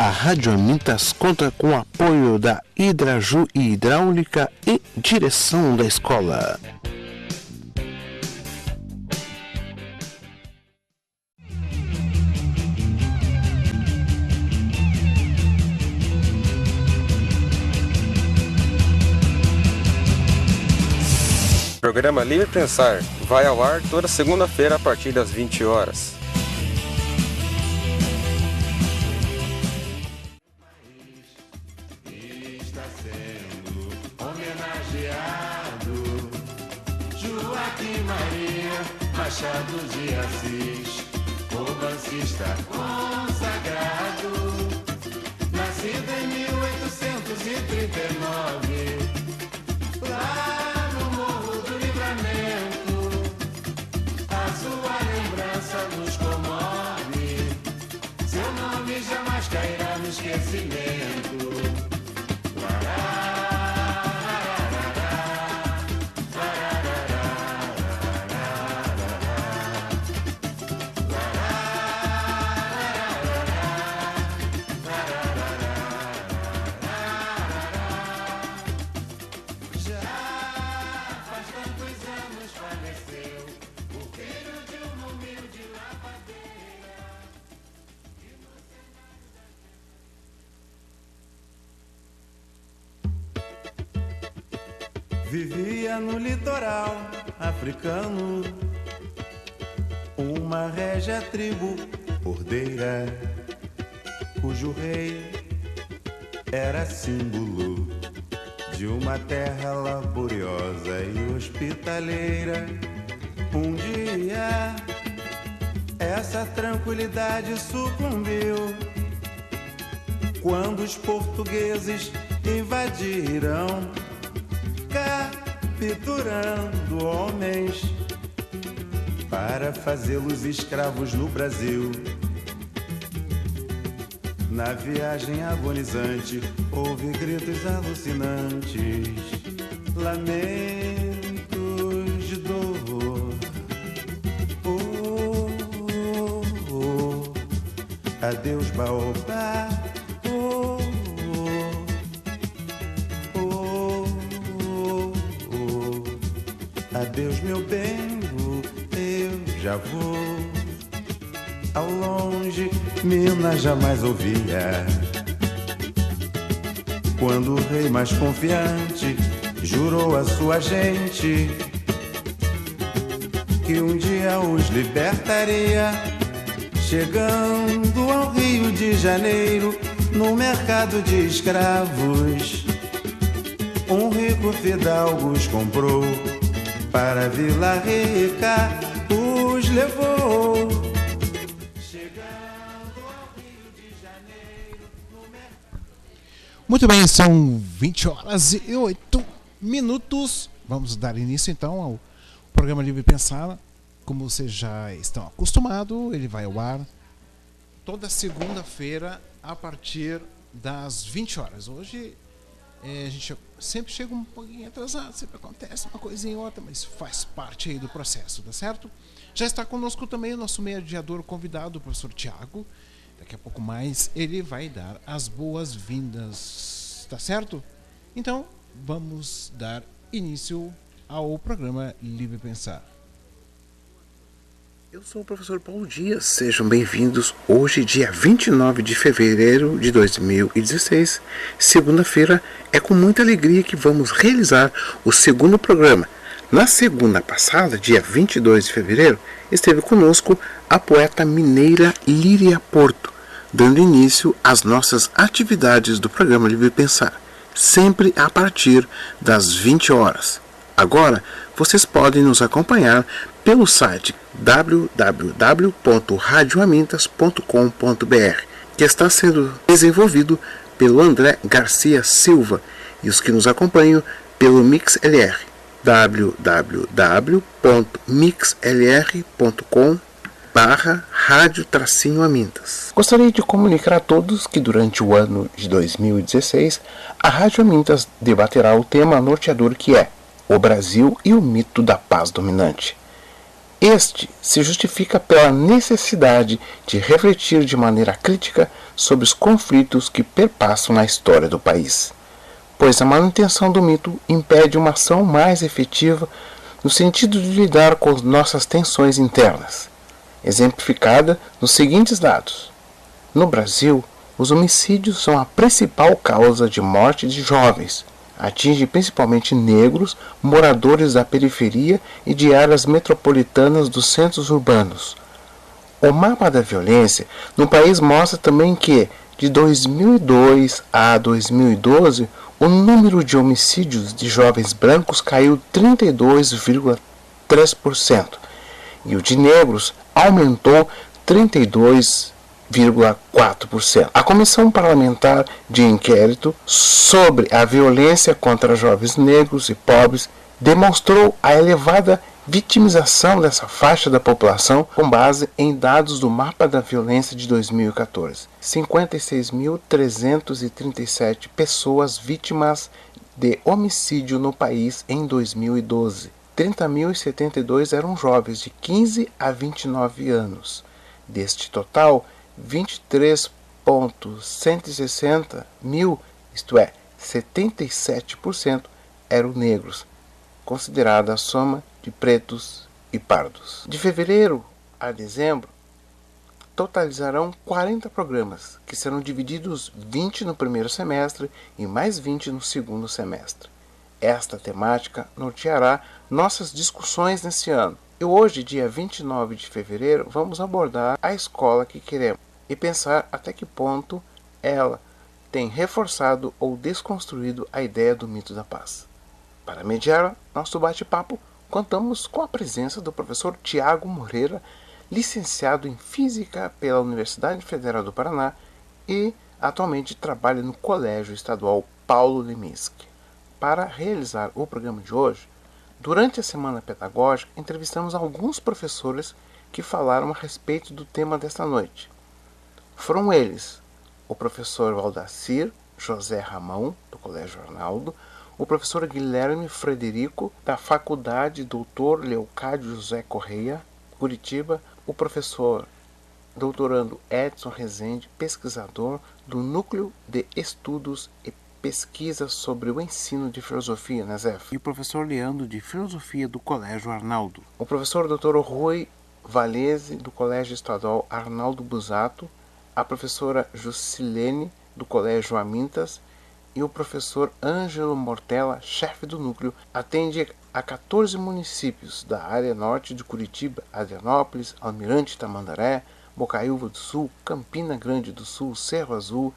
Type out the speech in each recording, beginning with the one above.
A Rádio Amintas conta com o apoio da Hidraju e Hidráulica e direção da escola. O programa Livre Pensar vai ao ar toda segunda-feira a partir das 20 horas. Está sendo homenageado Joaquim Maria Machado de Assis, romancista consagrado, nascido em 1839, lá no Morro do Livramento. A sua lembrança nos comove, seu nome jamais cairá no esquecimento. Vivia no litoral africano uma régia tribo ordeira, cujo rei era símbolo de uma terra laboriosa e hospitaleira. Um dia essa tranquilidade sucumbiu quando os portugueses invadiram, capturando homens para fazê-los escravos no Brasil. Na viagem agonizante houve gritos alucinantes, lamentos de dor. Oh, oh, oh. Adeus, Baobá. Adeus, meu bem, eu já vou. Ao longe, Minas jamais ouvia, quando o rei mais confiante jurou a sua gente que um dia os libertaria, chegando ao Rio de Janeiro, no mercado de escravos. Um rico fidalgo os comprou, para Vila Rica os levou. Chegando ao Rio de Janeiro. Muito bem, são 20 horas e 8 minutos. Vamos dar início então ao programa Livre Pensar. Como vocês já estão acostumados, ele vai ao ar toda segunda-feira a partir das 20 horas. Hoje a gente sempre chega um pouquinho atrasado, sempre acontece uma coisinha ou outra, mas faz parte aí do processo, tá certo? Já está conosco também o nosso mediador convidado, o professor Tiago. Daqui a pouco mais ele vai dar as boas-vindas, tá certo? Então, vamos dar início ao programa Livre Pensar. Eu sou o professor Paulo Dias, sejam bem-vindos. Hoje, dia 29 de fevereiro de 2016, segunda-feira, é com muita alegria que vamos realizar o segundo programa. Na segunda passada, dia 22 de fevereiro, esteve conosco a poeta mineira Líria Porto, dando início às nossas atividades do programa Livre Pensar, sempre a partir das 20 horas. Agora, vocês podem nos acompanhar pelo site www.radioamintas.com.br, que está sendo desenvolvido pelo André Garcia Silva, e os que nos acompanham pelo MixLR, www.mixlr.com/rádio-amintas. Gostaria de comunicar a todos que durante o ano de 2016, a Rádio Amintas debaterá o tema norteador que é o Brasil e o mito da paz dominante. Este se justifica pela necessidade de refletir de maneira crítica sobre os conflitos que perpassam na história do país, pois a manutenção do mito impede uma ação mais efetiva no sentido de lidar com nossas tensões internas, exemplificada nos seguintes dados. No Brasil, os homicídios são a principal causa de morte de jovens. Atinge principalmente negros, moradores da periferia e de áreas metropolitanas dos centros urbanos. O mapa da violência no país mostra também que, de 2002 a 2012, o número de homicídios de jovens brancos caiu 32,3% e o de negros aumentou 32,4%. A Comissão Parlamentar de Inquérito sobre a Violência contra Jovens Negros e Pobres demonstrou a elevada vitimização dessa faixa da população com base em dados do Mapa da Violência de 2014. 56.337 pessoas vítimas de homicídio no país em 2012. 30.072 eram jovens de 15 a 29 anos. Deste total, 23.160 mil, isto é, 77%, eram negros, considerada a soma de pretos e pardos. De fevereiro a dezembro, totalizarão 40 programas, que serão divididos 20 no primeiro semestre e mais 20 no segundo semestre. Esta temática norteará nossas discussões nesse ano. E hoje, dia 29 de fevereiro, vamos abordar a escola que queremos e pensar até que ponto ela tem reforçado ou desconstruído a ideia do mito da paz. Para mediar nosso bate-papo, contamos com a presença do professor Tiago Moreira, licenciado em Física pela Universidade Federal do Paraná e atualmente trabalha no Colégio Estadual Paulo Leminski. Para realizar o programa de hoje, durante a Semana Pedagógica, entrevistamos alguns professores que falaram a respeito do tema desta noite. Foram eles o professor Valdacir José Ramão, do Colégio Arnaldo, o professor Guilherme Frederico, da Faculdade Dr. Leocádio José Correia, Curitiba, o professor doutorando Edson Rezende, pesquisador do Núcleo de Estudos e Pesquisas sobre o Ensino de Filosofia, NESEF, e o professor Leandro, de Filosofia do Colégio Arnaldo, o professor Dr. Rui Valese, do Colégio Estadual Arnaldo Busato, a professora Jusilene, do Colégio Amintas, e o professor Ângelo Mortella, chefe do núcleo, atende a 14 municípios da área norte de Curitiba: Adrianópolis, Almirante Tamandaré, Bocaiúva do Sul, Campina Grande do Sul, Cerro Azul,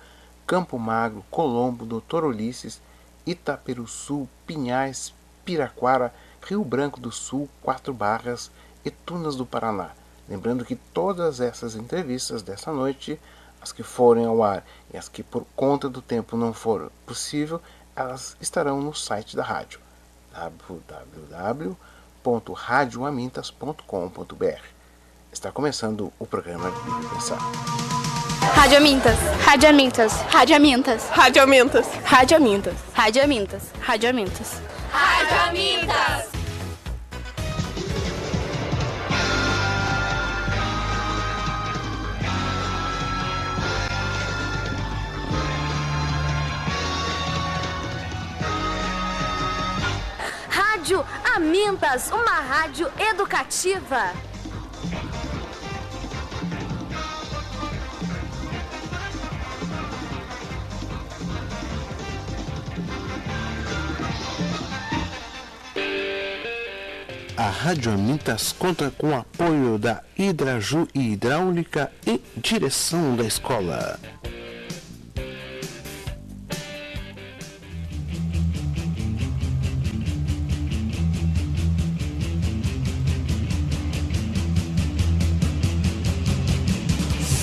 Campo Magro, Colombo, Doutor Ulisses, Itaperuçu, Pinhais, Piraquara, Rio Branco do Sul, Quatro Barras e Tunas do Paraná. Lembrando que todas essas entrevistas dessa noite, as que forem ao ar e as que por conta do tempo não for possível, elas estarão no site da rádio, www.radioamintas.com.br. Está começando o programa Livre Pensar. Rádio Amintas. Rádio Amintas. Rádio Amintas. Rádio Amintas. Rádio Amintas. Rádio Amintas. Rádio Amintas. Rádio Amintas. Rádio Amintas, uma rádio educativa. A Rádio Amintas conta com o apoio da Hidraju e Hidráulica e direção da escola.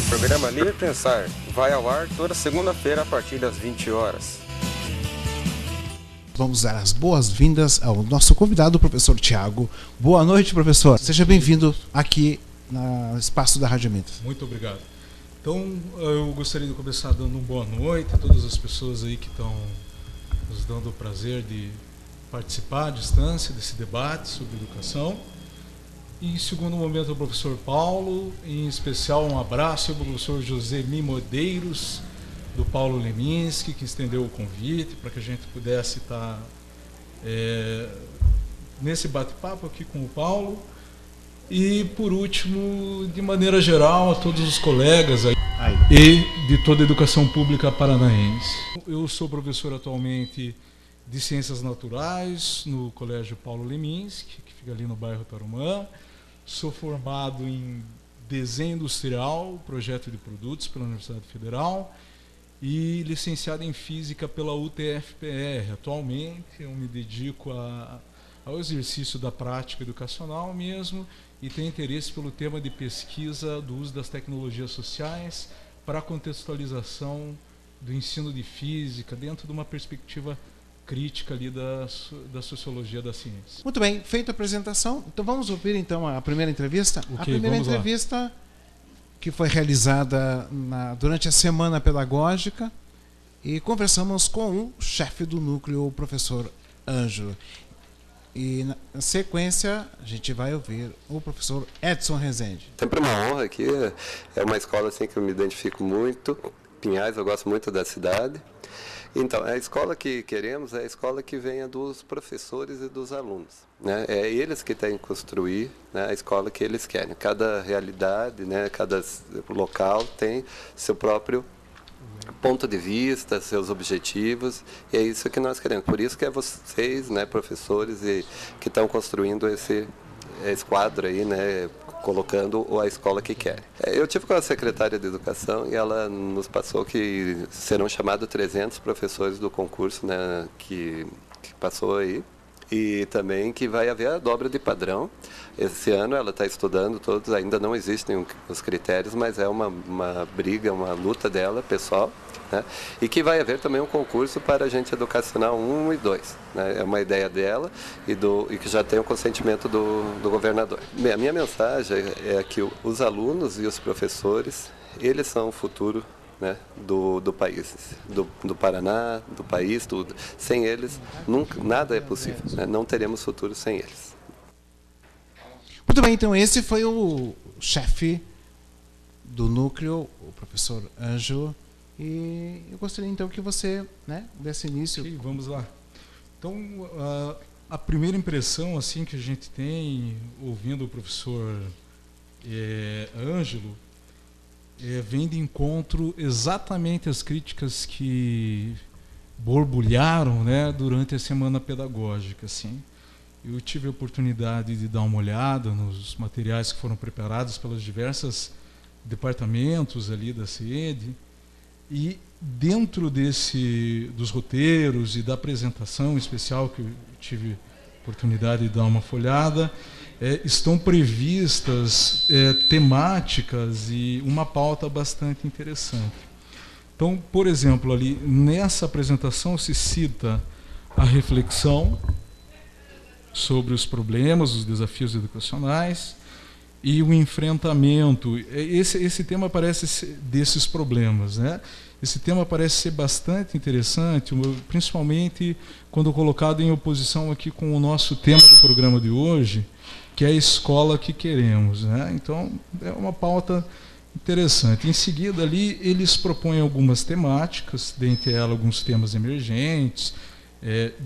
O programa Livre Pensar vai ao ar toda segunda-feira a partir das 20 horas. Vamos dar as boas-vindas ao nosso convidado, o professor Tiago. Boa noite, professor. Seja bem-vindo aqui no espaço da Rádio Amintas. Muito obrigado. Então, eu gostaria de começar dando uma boa noite a todas as pessoas aí que estão nos dando o prazer de participar à distância desse debate sobre educação. em segundo momento, o professor Paulo, em especial um abraço ao professor José Mimodeiros, do Paulo Leminski, que estendeu o convite para que a gente pudesse estar nesse bate-papo aqui com o Paulo. E, por último, de maneira geral, a todos os colegas aí e de toda a educação pública paranaense. Eu sou professor atualmente de Ciências Naturais no Colégio Paulo Leminski, que fica ali no bairro Tarumã. Sou formado em Desenho Industrial, Projeto de Produtos pela Universidade Federal e licenciado em Física pela UTFPR. Atualmente eu me dedico ao exercício da prática educacional mesmo e tenho interesse pelo tema de pesquisa do uso das tecnologias sociais para a contextualização do ensino de física dentro de uma perspectiva crítica ali da sociologia da ciência. Muito bem, feita a apresentação, então vamos ouvir então a primeira entrevista. Okay, a primeira entrevista que foi realizada durante a Semana Pedagógica e conversamos com o chefe do núcleo, o professor Ângelo. E na sequência a gente vai ouvir o professor Edson Rezende. Sempre uma honra aqui, é uma escola assim que eu me identifico muito. Pinhais, eu gosto muito da cidade. Então, a escola que queremos é a escola que venha dos professores e dos alunos, né? É eles que têm que construir, né, a escola que eles querem. Cada realidade, né, cada local tem seu próprio ponto de vista, seus objetivos, e é isso que nós queremos. Por isso que é vocês, né, professores, que estão construindo esse quadro aí, né, colocando a escola que quer. Eu tive com a secretária de Educação e ela nos passou que serão chamados 300 professores do concurso, né, que passou aí, e também que vai haver a dobra de padrão. Esse ano ela está estudando todos, ainda não existem os critérios, mas é uma briga, uma luta dela, pessoal, né? E que vai haver também um concurso para agente educacional 1 e 2. Né? É uma ideia dela e que já tem o consentimento do governador. A minha mensagem é que os alunos e os professores, eles são o futuro, né, do país, do Paraná, do país, tudo. Sem eles, nada é possível, né? Não teremos futuro sem eles. Muito bem, então esse foi o chefe do núcleo, o professor Ângelo, e eu gostaria então que você, né, desse início. Okay, vamos lá. Então, a primeira impressão assim que a gente tem ouvindo o professor Ângelo vem de encontro exatamente às críticas que borbulharam, né, durante a Semana Pedagógica, assim. Eu tive a oportunidade de dar uma olhada nos materiais que foram preparados pelos diversos departamentos ali da sede, e dentro dos roteiros e da apresentação especial que eu tive a oportunidade de dar uma folhada, estão previstas temáticas e uma pauta bastante interessante. Então, por exemplo, ali nessa apresentação se cita a reflexão sobre os problemas, os desafios educacionais e o enfrentamento. Esse tema parece ser desses problemas, né? Esse tema parece ser bastante interessante, principalmente quando colocado em oposição aqui com o nosso tema do programa de hoje, que é a escola que queremos, né? Então, é uma pauta interessante. Em seguida, ali, eles propõem algumas temáticas, dentre elas alguns temas emergentes,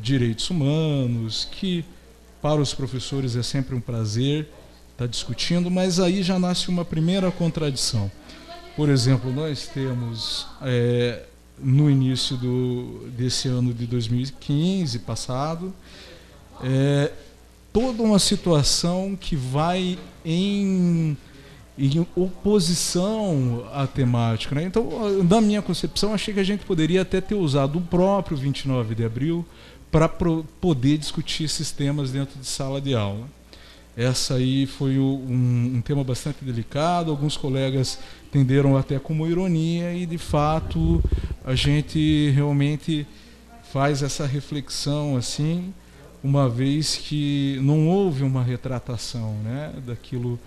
direitos humanos, que para os professores é sempre um prazer estar discutindo, mas aí já nasce uma primeira contradição. Por exemplo, nós temos, no início desse ano de 2015, passado, toda uma situação que vai em oposição à temática, né? Então, na minha concepção, achei que a gente poderia até ter usado o próprio 29 de abril para poder discutir esses temas dentro de sala de aula. Essa aí foi um tema bastante delicado, alguns colegas entenderam até como ironia e, de fato, a gente realmente faz essa reflexão assim, uma vez que não houve uma retratação, né, daquilo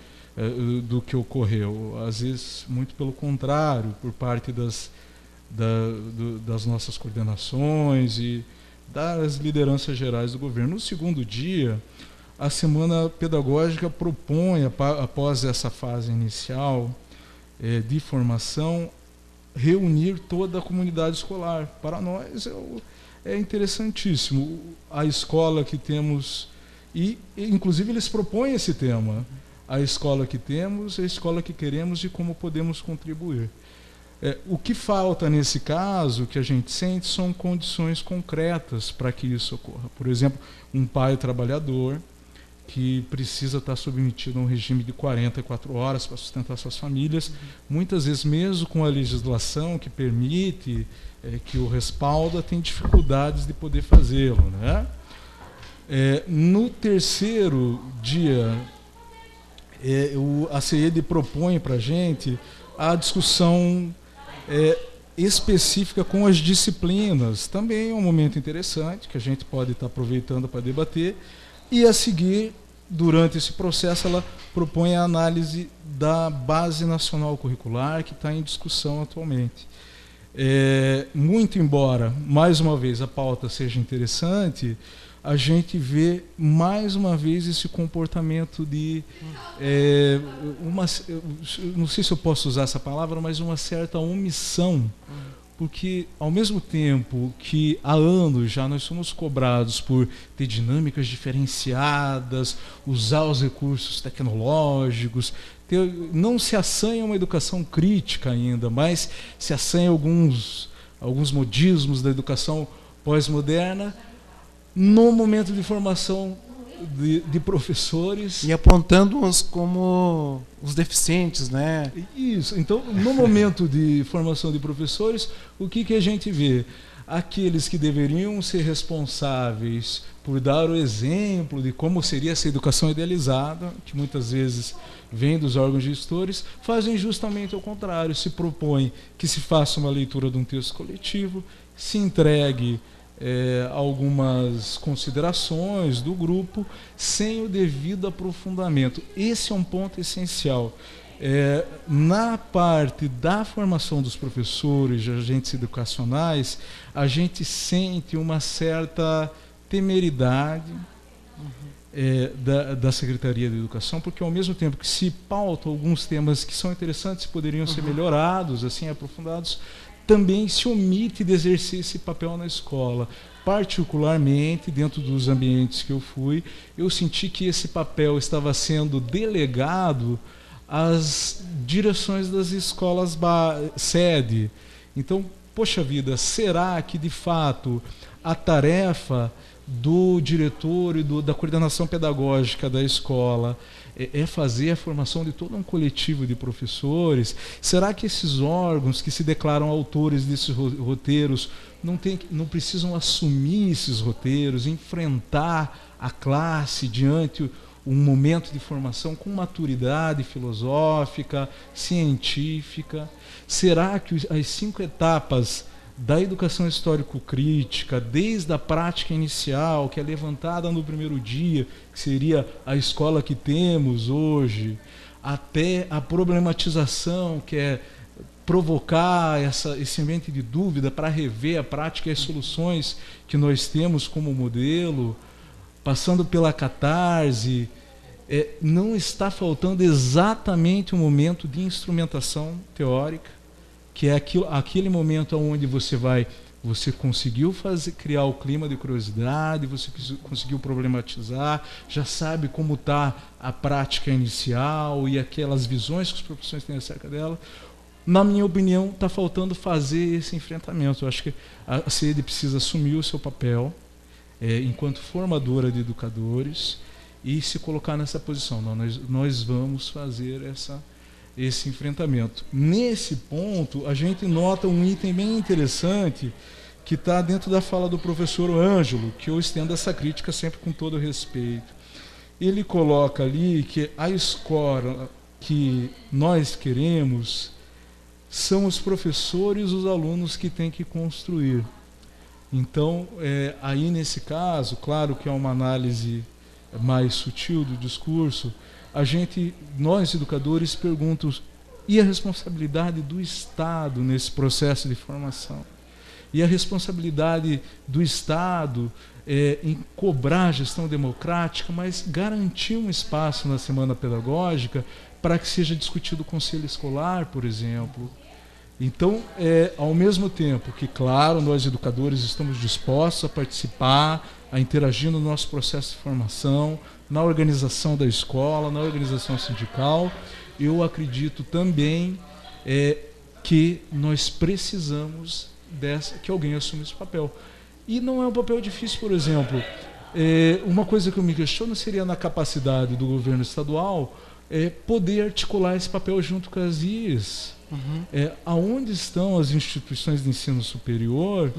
do que ocorreu. Às vezes, muito pelo contrário, por parte das nossas coordenações e das lideranças gerais do governo. No segundo dia, a semana pedagógica propõe, após essa fase inicial de formação, reunir toda a comunidade escolar. Para nós é interessantíssimo. A escola que temos, e inclusive eles propõem esse tema, a escola que temos, a escola que queremos e como podemos contribuir. O que falta nesse caso, que a gente sente, são condições concretas para que isso ocorra. Por exemplo, um pai trabalhador que precisa estar submetido a um regime de 44 horas para sustentar suas famílias, muitas vezes mesmo com a legislação que permite, que o respalda, tem dificuldades de poder fazê-lo, né? No terceiro dia, a CIED propõe para a gente a discussão específica com as disciplinas. Também é um momento interessante que a gente pode estar aproveitando para debater. E a seguir, durante esse processo, ela propõe a análise da Base Nacional Curricular, que está em discussão atualmente. Muito embora, mais uma vez, a pauta seja interessante, a gente vê mais uma vez esse comportamento de não sei se eu posso usar essa palavra, mas uma certa omissão, porque ao mesmo tempo que há anos já nós somos cobrados por ter dinâmicas diferenciadas, usar os recursos tecnológicos, não se assanha uma educação crítica ainda, mas se assanha alguns modismos da educação pós-moderna, no momento de formação de professores. E apontando-os como os deficientes, né? Isso. Então, no momento de formação de professores, o que a gente vê? Aqueles que deveriam ser responsáveis por dar o exemplo de como seria essa educação idealizada, que muitas vezes vem dos órgãos gestores, fazem justamente o contrário. Se propõe que se faça uma leitura de um texto coletivo, se entregue algumas considerações do grupo sem o devido aprofundamento. Esse é um ponto essencial. Na parte da formação dos professores, de agentes educacionais, a gente sente uma certa temeridade da Secretaria de Educação, porque ao mesmo tempo que se pautam alguns temas que são interessantes e poderiam ser melhorados, assim, aprofundados, também se omite de exercer esse papel na escola. Particularmente, dentro dos ambientes que eu fui, eu senti que esse papel estava sendo delegado às direções das escolas sede. Então, poxa vida, será que de fato a tarefa do diretor e da coordenação pedagógica da escola é fazer a formação de todo um coletivo de professores? Será que esses órgãos que se declaram autores desses roteiros não precisam assumir esses roteiros, enfrentar a classe diante um momento de formação com maturidade filosófica, científica? Será que as 5 etapas da educação histórico-crítica, desde a prática inicial, que é levantada no primeiro dia, que seria a escola que temos hoje, até a problematização, que é provocar esse ambiente de dúvida para rever a prática e as soluções que nós temos como modelo, passando pela catarse, não está faltando exatamente um momento de instrumentação teórica, que é aquele momento onde você conseguiu criar o clima de curiosidade, você conseguiu problematizar, já sabe como está a prática inicial e aquelas visões que os professores têm acerca dela. Na minha opinião, está faltando fazer esse enfrentamento. Eu acho que a CIED precisa assumir o seu papel enquanto formadora de educadores e se colocar nessa posição. Não, nós vamos fazer esse enfrentamento. Nesse ponto, a gente nota um item bem interessante que está dentro da fala do professor Ângelo, que eu estendo essa crítica sempre com todo respeito. Ele coloca ali que a escola que nós queremos são os professores e os alunos que têm que construir. Então, aí nesse caso, claro que é uma análise mais sutil do discurso, nós educadores perguntamos, e a responsabilidade do Estado nesse processo de formação? e a responsabilidade do Estado em cobrar a gestão democrática, mas garantir um espaço na semana pedagógica para que seja discutido o conselho escolar, por exemplo. Então, ao mesmo tempo que, claro, nós educadores estamos dispostos a participar, a interagir no nosso processo de formação, na organização da escola, na organização sindical, eu acredito também que nós precisamos que alguém assuma esse papel. E não é um papel difícil, por exemplo. Uma coisa que eu me questiono seria na capacidade do governo estadual poder articular esse papel junto com as IES. Aonde estão as instituições de ensino superior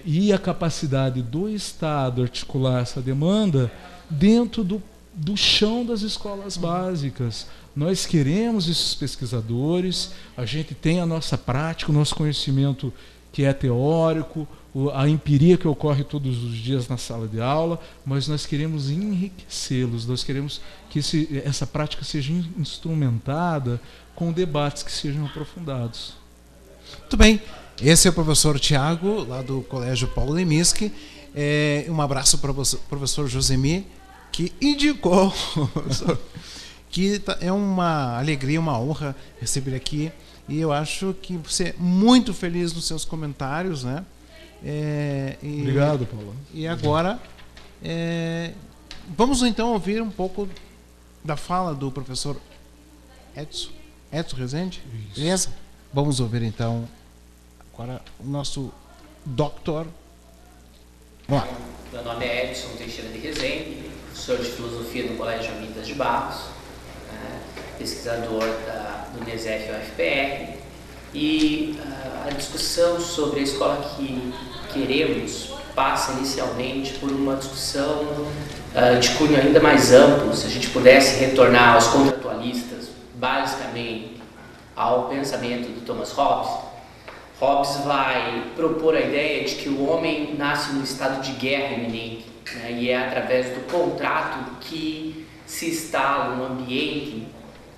e a capacidade do Estado articular essa demanda dentro do chão das escolas básicas. Nós queremos esses pesquisadores, a gente tem a nossa prática, o nosso conhecimento que é teórico, a empiria que ocorre todos os dias na sala de aula, mas nós queremos enriquecê-los, nós queremos que essa prática seja instrumentada com debates que sejam aprofundados. Muito bem, esse é o professor Tiago, lá do Colégio Paulo Leminski. Um abraço para o professor Josemir, que indicou, que é uma alegria, uma honra receber aqui, e eu acho que você é muito feliz nos seus comentários, né? Obrigado, Paulo. E agora, vamos então ouvir um pouco da fala do professor Edson Rezende. Beleza? Vamos ouvir então agora o nosso doutor. Vamos lá. Meu nome é Edson Teixeira de Rezende, professor de filosofia no Colégio Amitas de Barros, pesquisador do NESEF UFPR, e a discussão sobre a escola que queremos passa inicialmente por uma discussão de cunho ainda mais amplo. Se a gente pudesse retornar aos contratualistas, basicamente ao pensamento de Thomas Hobbes, Hobbes vai propor a ideia de que o homem nasce num estado de guerra iminente, né, e é através do contrato que se instala um ambiente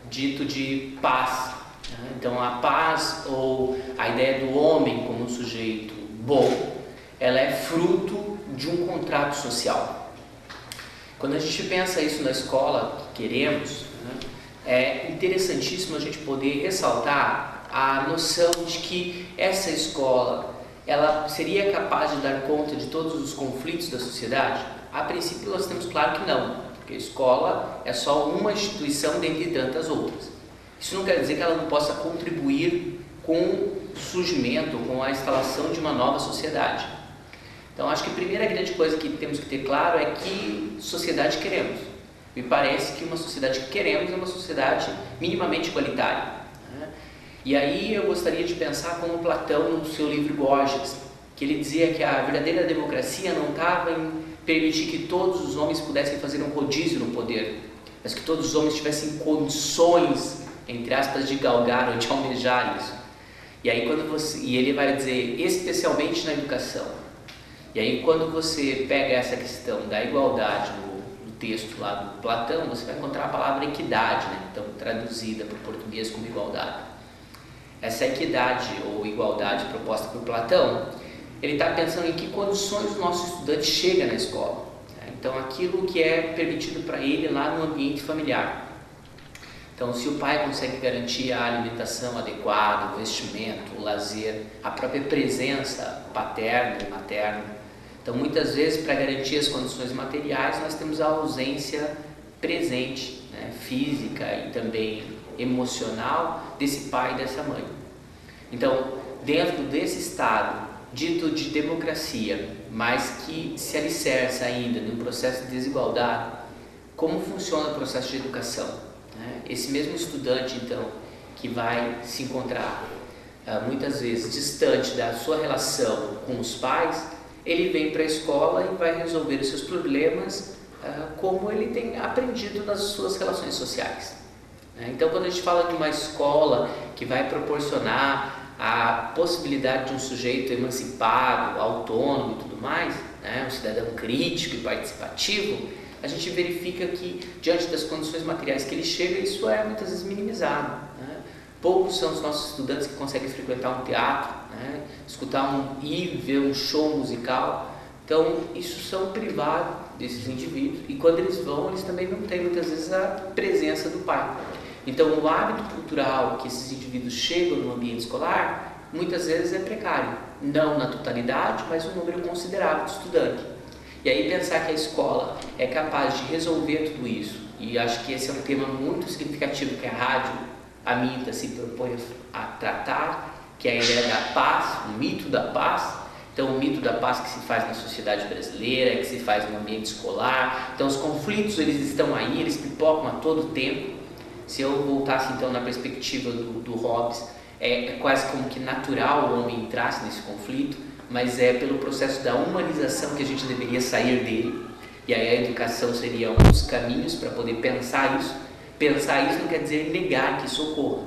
dito de paz. Né? Então a paz, ou a ideia do homem como um sujeito bom, ela é fruto de um contrato social. Quando a gente pensa isso na escola que queremos, né, é interessantíssimo a gente poder ressaltar a noção de que essa escola ela seria capaz de dar conta de todos os conflitos da sociedade? A princípio nós temos claro que não, porque a escola é só uma instituição dentre tantas outras. Isso não quer dizer que ela não possa contribuir com o surgimento, com a instalação de uma nova sociedade. Então acho que a primeira grande coisa que temos que ter claro é que sociedade queremos. Me parece que uma sociedade que queremos é uma sociedade minimamente igualitária. E aí eu gostaria de pensar como Platão no seu livro Gorgias, que ele dizia que a verdadeira democracia não estava em permitir que todos os homens pudessem fazer um rodízio no poder, mas que todos os homens tivessem condições, entre aspas, de galgar ou de almejar isso. E aí e ele vai dizer, especialmente na educação. E aí quando você pega essa questão da igualdade no texto lá do Platão, você vai encontrar a palavra equidade, né? Então traduzida para o português como igualdade. Essa equidade ou igualdade proposta por Platão, ele está pensando em que condições o nosso estudante chega na escola. Então, aquilo que é permitido para ele lá no ambiente familiar. Então, se o pai consegue garantir a alimentação adequada, o vestimento, o lazer, a própria presença paterna e materna. Então, muitas vezes, para garantir as condições materiais, nós temos a ausência presente, né, física e também emocional desse pai e dessa mãe. Então, dentro desse estado dito de democracia, mas que se alicerça ainda num processo de desigualdade, como funciona o processo de educação? Né? Esse mesmo estudante, então, que vai se encontrar muitas vezes distante da sua relação com os pais, ele vem para a escola e vai resolver os seus problemas como ele tem aprendido nas suas relações sociais. Então, quando a gente fala de uma escola que vai proporcionar a possibilidade de um sujeito emancipado, autônomo e tudo mais, né, um cidadão crítico e participativo, a gente verifica que, diante das condições materiais que ele chega, isso é muitas vezes minimizado. Né? Poucos são os nossos estudantes que conseguem frequentar um teatro, né? Ir ver um show musical. Então, isso são privados desses indivíduos, e quando eles vão, eles também não têm muitas vezes a presença do pai. Então, o hábito cultural que esses indivíduos chegam no ambiente escolar, muitas vezes é precário, não na totalidade, mas um número considerável de estudantes. E aí pensar que a escola é capaz de resolver tudo isso, e acho que esse é um tema muito significativo que a Rádio Amintas se propõe a tratar, que é a ideia da paz, o mito da paz. Então, o mito da paz que se faz na sociedade brasileira, que se faz no ambiente escolar. Então, os conflitos, eles estão aí, eles pipocam a todo tempo. Se eu voltasse, então, na perspectiva do Hobbes, é quase como que natural o homem entrasse nesse conflito, mas é pelo processo da humanização que a gente deveria sair dele. E aí a educação seria um dos caminhos para poder pensar isso. Pensar isso não quer dizer negar que isso ocorra.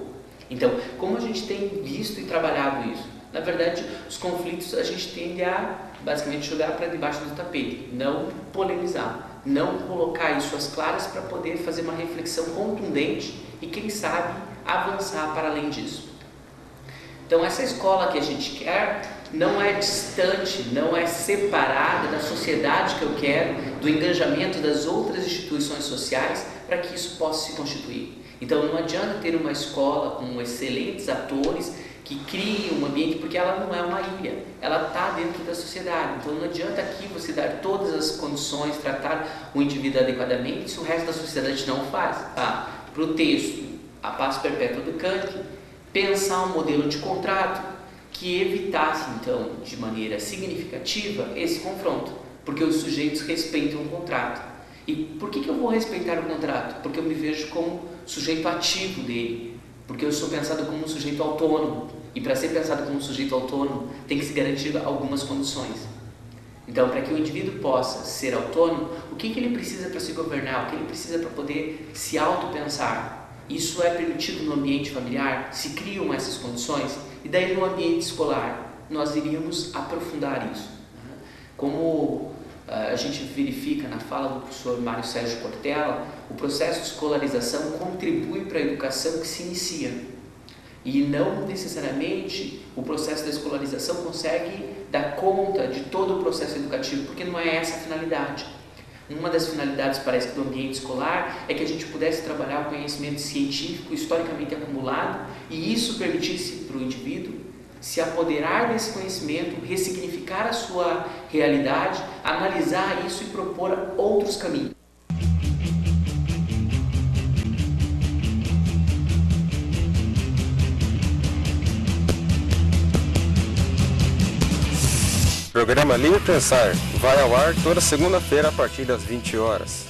Então, como a gente tem visto e trabalhado isso? Na verdade, os conflitos a gente tende a basicamente jogar para debaixo do tapete, não polemizar, não colocar isso às claras para poder fazer uma reflexão contundente e, quem sabe, avançar para além disso. Então, essa escola que a gente quer não é distante, não é separada da sociedade que eu quero, do engajamento das outras instituições sociais para que isso possa se constituir. Então, não adianta ter uma escola com excelentes atores que criem um ambiente, porque ela não é uma ilha, ela está dentro da sociedade. Então não adianta aqui você dar todas as condições, tratar o indivíduo adequadamente, se o resto da sociedade não faz. Para o texto, A Paz Perpétua do Kant, pensar um modelo de contrato que evitasse, então, de maneira significativa, esse confronto, porque os sujeitos respeitam o contrato. E por que eu vou respeitar o contrato? Porque eu me vejo como sujeito ativo dele, porque eu sou pensado como um sujeito autônomo, e para ser pensado como um sujeito autônomo tem que se garantir algumas condições. Então, para que o indivíduo possa ser autônomo, o que ele precisa para se governar, o que ele precisa para poder se autopensar? Isso é permitido no ambiente familiar? Se criam essas condições? E daí no ambiente escolar, nós iríamos aprofundar isso. Como a gente verifica na fala do professor Mário Sérgio Cortella, o processo de escolarização contribui para a educação que se inicia. E não necessariamente o processo da escolarização consegue dar conta de todo o processo educativo, porque não é essa a finalidade. Uma das finalidades, parece que, do ambiente escolar é que a gente pudesse trabalhar o conhecimento científico historicamente acumulado e isso permitisse para o indivíduo se apoderar desse conhecimento, ressignificar a sua realidade, analisar isso e propor outros caminhos. Programa Livre Pensar vai ao ar toda segunda-feira a partir das 20 horas.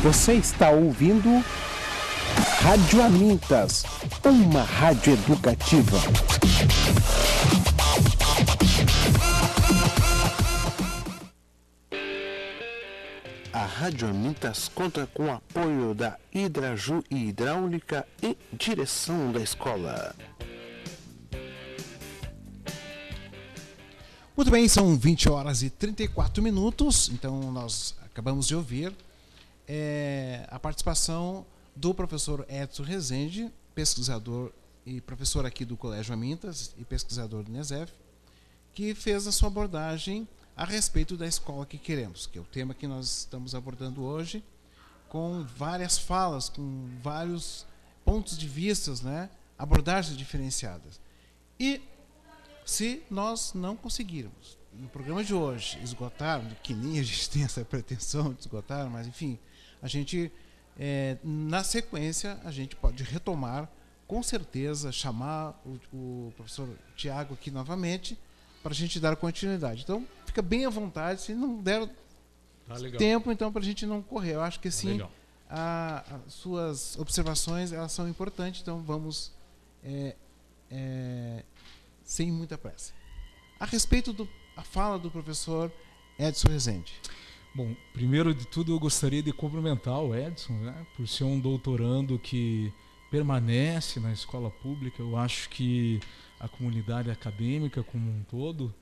Você está ouvindo Rádio Amintas, uma rádio educativa. A Rádio Amintas conta com o apoio da Hidraju e Hidráulica e direção da escola. Muito bem, são 20 horas e 34 minutos, então nós acabamos de ouvir a participação do professor Edson Rezende, pesquisador e professor aqui do Colégio Amintas e pesquisador do INESEF, que fez a sua abordagem a respeito da escola que queremos, que é o tema que nós estamos abordando hoje, com várias falas, com vários pontos de vista, né? Abordagens diferenciadas. E se nós não conseguirmos, no programa de hoje, esgotar, que nem a gente tem essa pretensão de esgotar, mas enfim, a gente, na sequência, a gente pode retomar, com certeza, chamar o professor Tiago aqui novamente, para a gente dar continuidade. Então, fica bem à vontade, se não der tempo, então, para a gente não correr. Eu acho que sim, as suas observações, elas são importantes, então vamos sem muita pressa. A respeito da fala do professor Edson Rezende. Bom, primeiro de tudo eu gostaria de cumprimentar o Edson, né, por ser um doutorando que permanece na escola pública. Eu acho que a comunidade acadêmica como um todo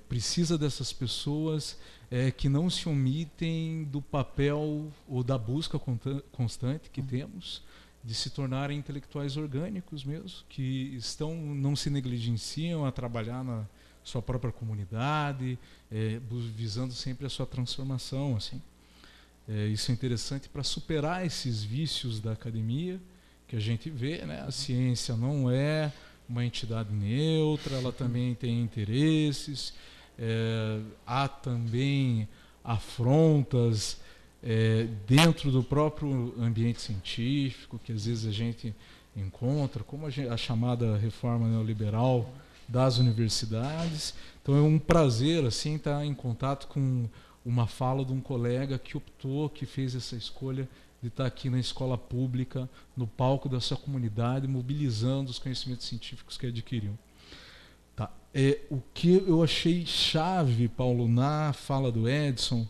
precisa dessas pessoas que não se omitem do papel ou da busca constante que temos de se tornarem intelectuais orgânicos mesmo, que não se negligenciam a trabalhar na sua própria comunidade, visando sempre a sua transformação. Assim. Isso é interessante para superar esses vícios da academia que a gente vê, né? A ciência não é uma entidade neutra, ela também tem interesses, há também afrontas dentro do próprio ambiente científico, que às vezes a gente encontra, como a chamada reforma neoliberal das universidades. Então é um prazer assim estar em contato com uma fala de um colega que fez essa escolha de estar aqui na escola pública, no palco da sua comunidade, mobilizando os conhecimentos científicos que adquiriu. Tá. O que eu achei chave, Paulo, na fala do Edson,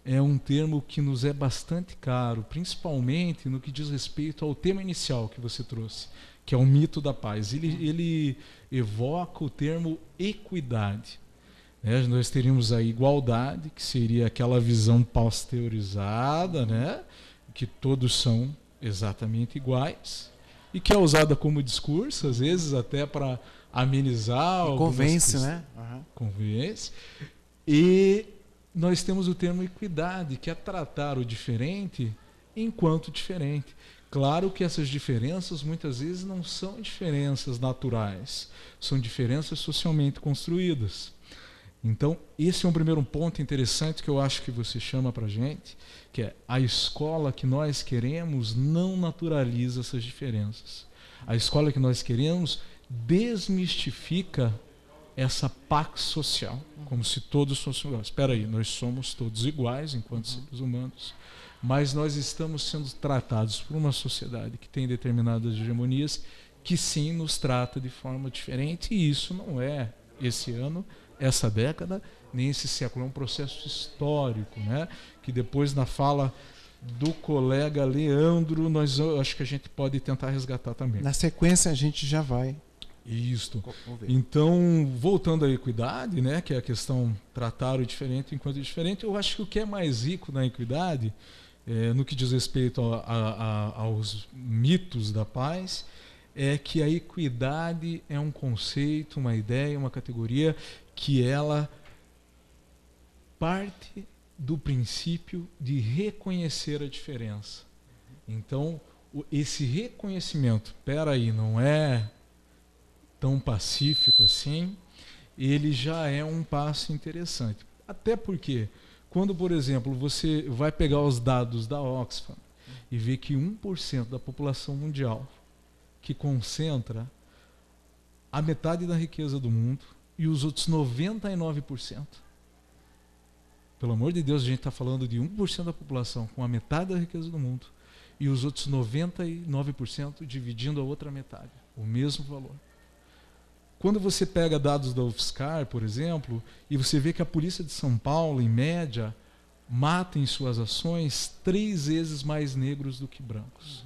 é um termo que nos é bastante caro, principalmente no que diz respeito ao tema inicial que você trouxe, que é o mito da paz. Ele evoca o termo equidade. Nós teríamos a igualdade, que seria aquela visão pasteurizada, né? Que todos são exatamente iguais e que é usada como discurso, às vezes até para amenizar. Convence, né? Convence. E nós temos o termo equidade, que é tratar o diferente enquanto diferente. Claro que essas diferenças muitas vezes não são diferenças naturais, são diferenças socialmente construídas. Então, esse é um primeiro ponto interessante que eu acho que você chama para a gente, que é a escola que nós queremos não naturaliza essas diferenças. A escola que nós queremos desmistifica essa pax social, como se todos fossem iguais. Espera aí, nós somos todos iguais enquanto seres humanos, mas nós estamos sendo tratados por uma sociedade que tem determinadas hegemonias que sim nos trata de forma diferente, e isso não é esse ano, essa década, nem esse século, é um processo histórico, né? Que depois na fala do colega Leandro, acho que a gente pode tentar resgatar também. Na sequência a gente já vai. Isso. Então, voltando à equidade, né, que é a questão tratar o diferente enquanto diferente, eu acho que o que é mais rico na equidade, no que diz respeito aos mitos da paz, é que a equidade é um conceito, uma ideia, uma categoria que ela parte do princípio de reconhecer a diferença. Então, esse reconhecimento, não é tão pacífico assim, ele já é um passo interessante. Até porque, quando, por exemplo, você vai pegar os dados da Oxfam e ver que 1% da população mundial que concentra a metade da riqueza do mundo e os outros 99%. Pelo amor de Deus, a gente está falando de 1% da população com a metade da riqueza do mundo e os outros 99% dividindo a outra metade, o mesmo valor. Quando você pega dados da UFSCar, por exemplo, e você vê que a polícia de São Paulo, em média, mata em suas ações 3 vezes mais negros do que brancos.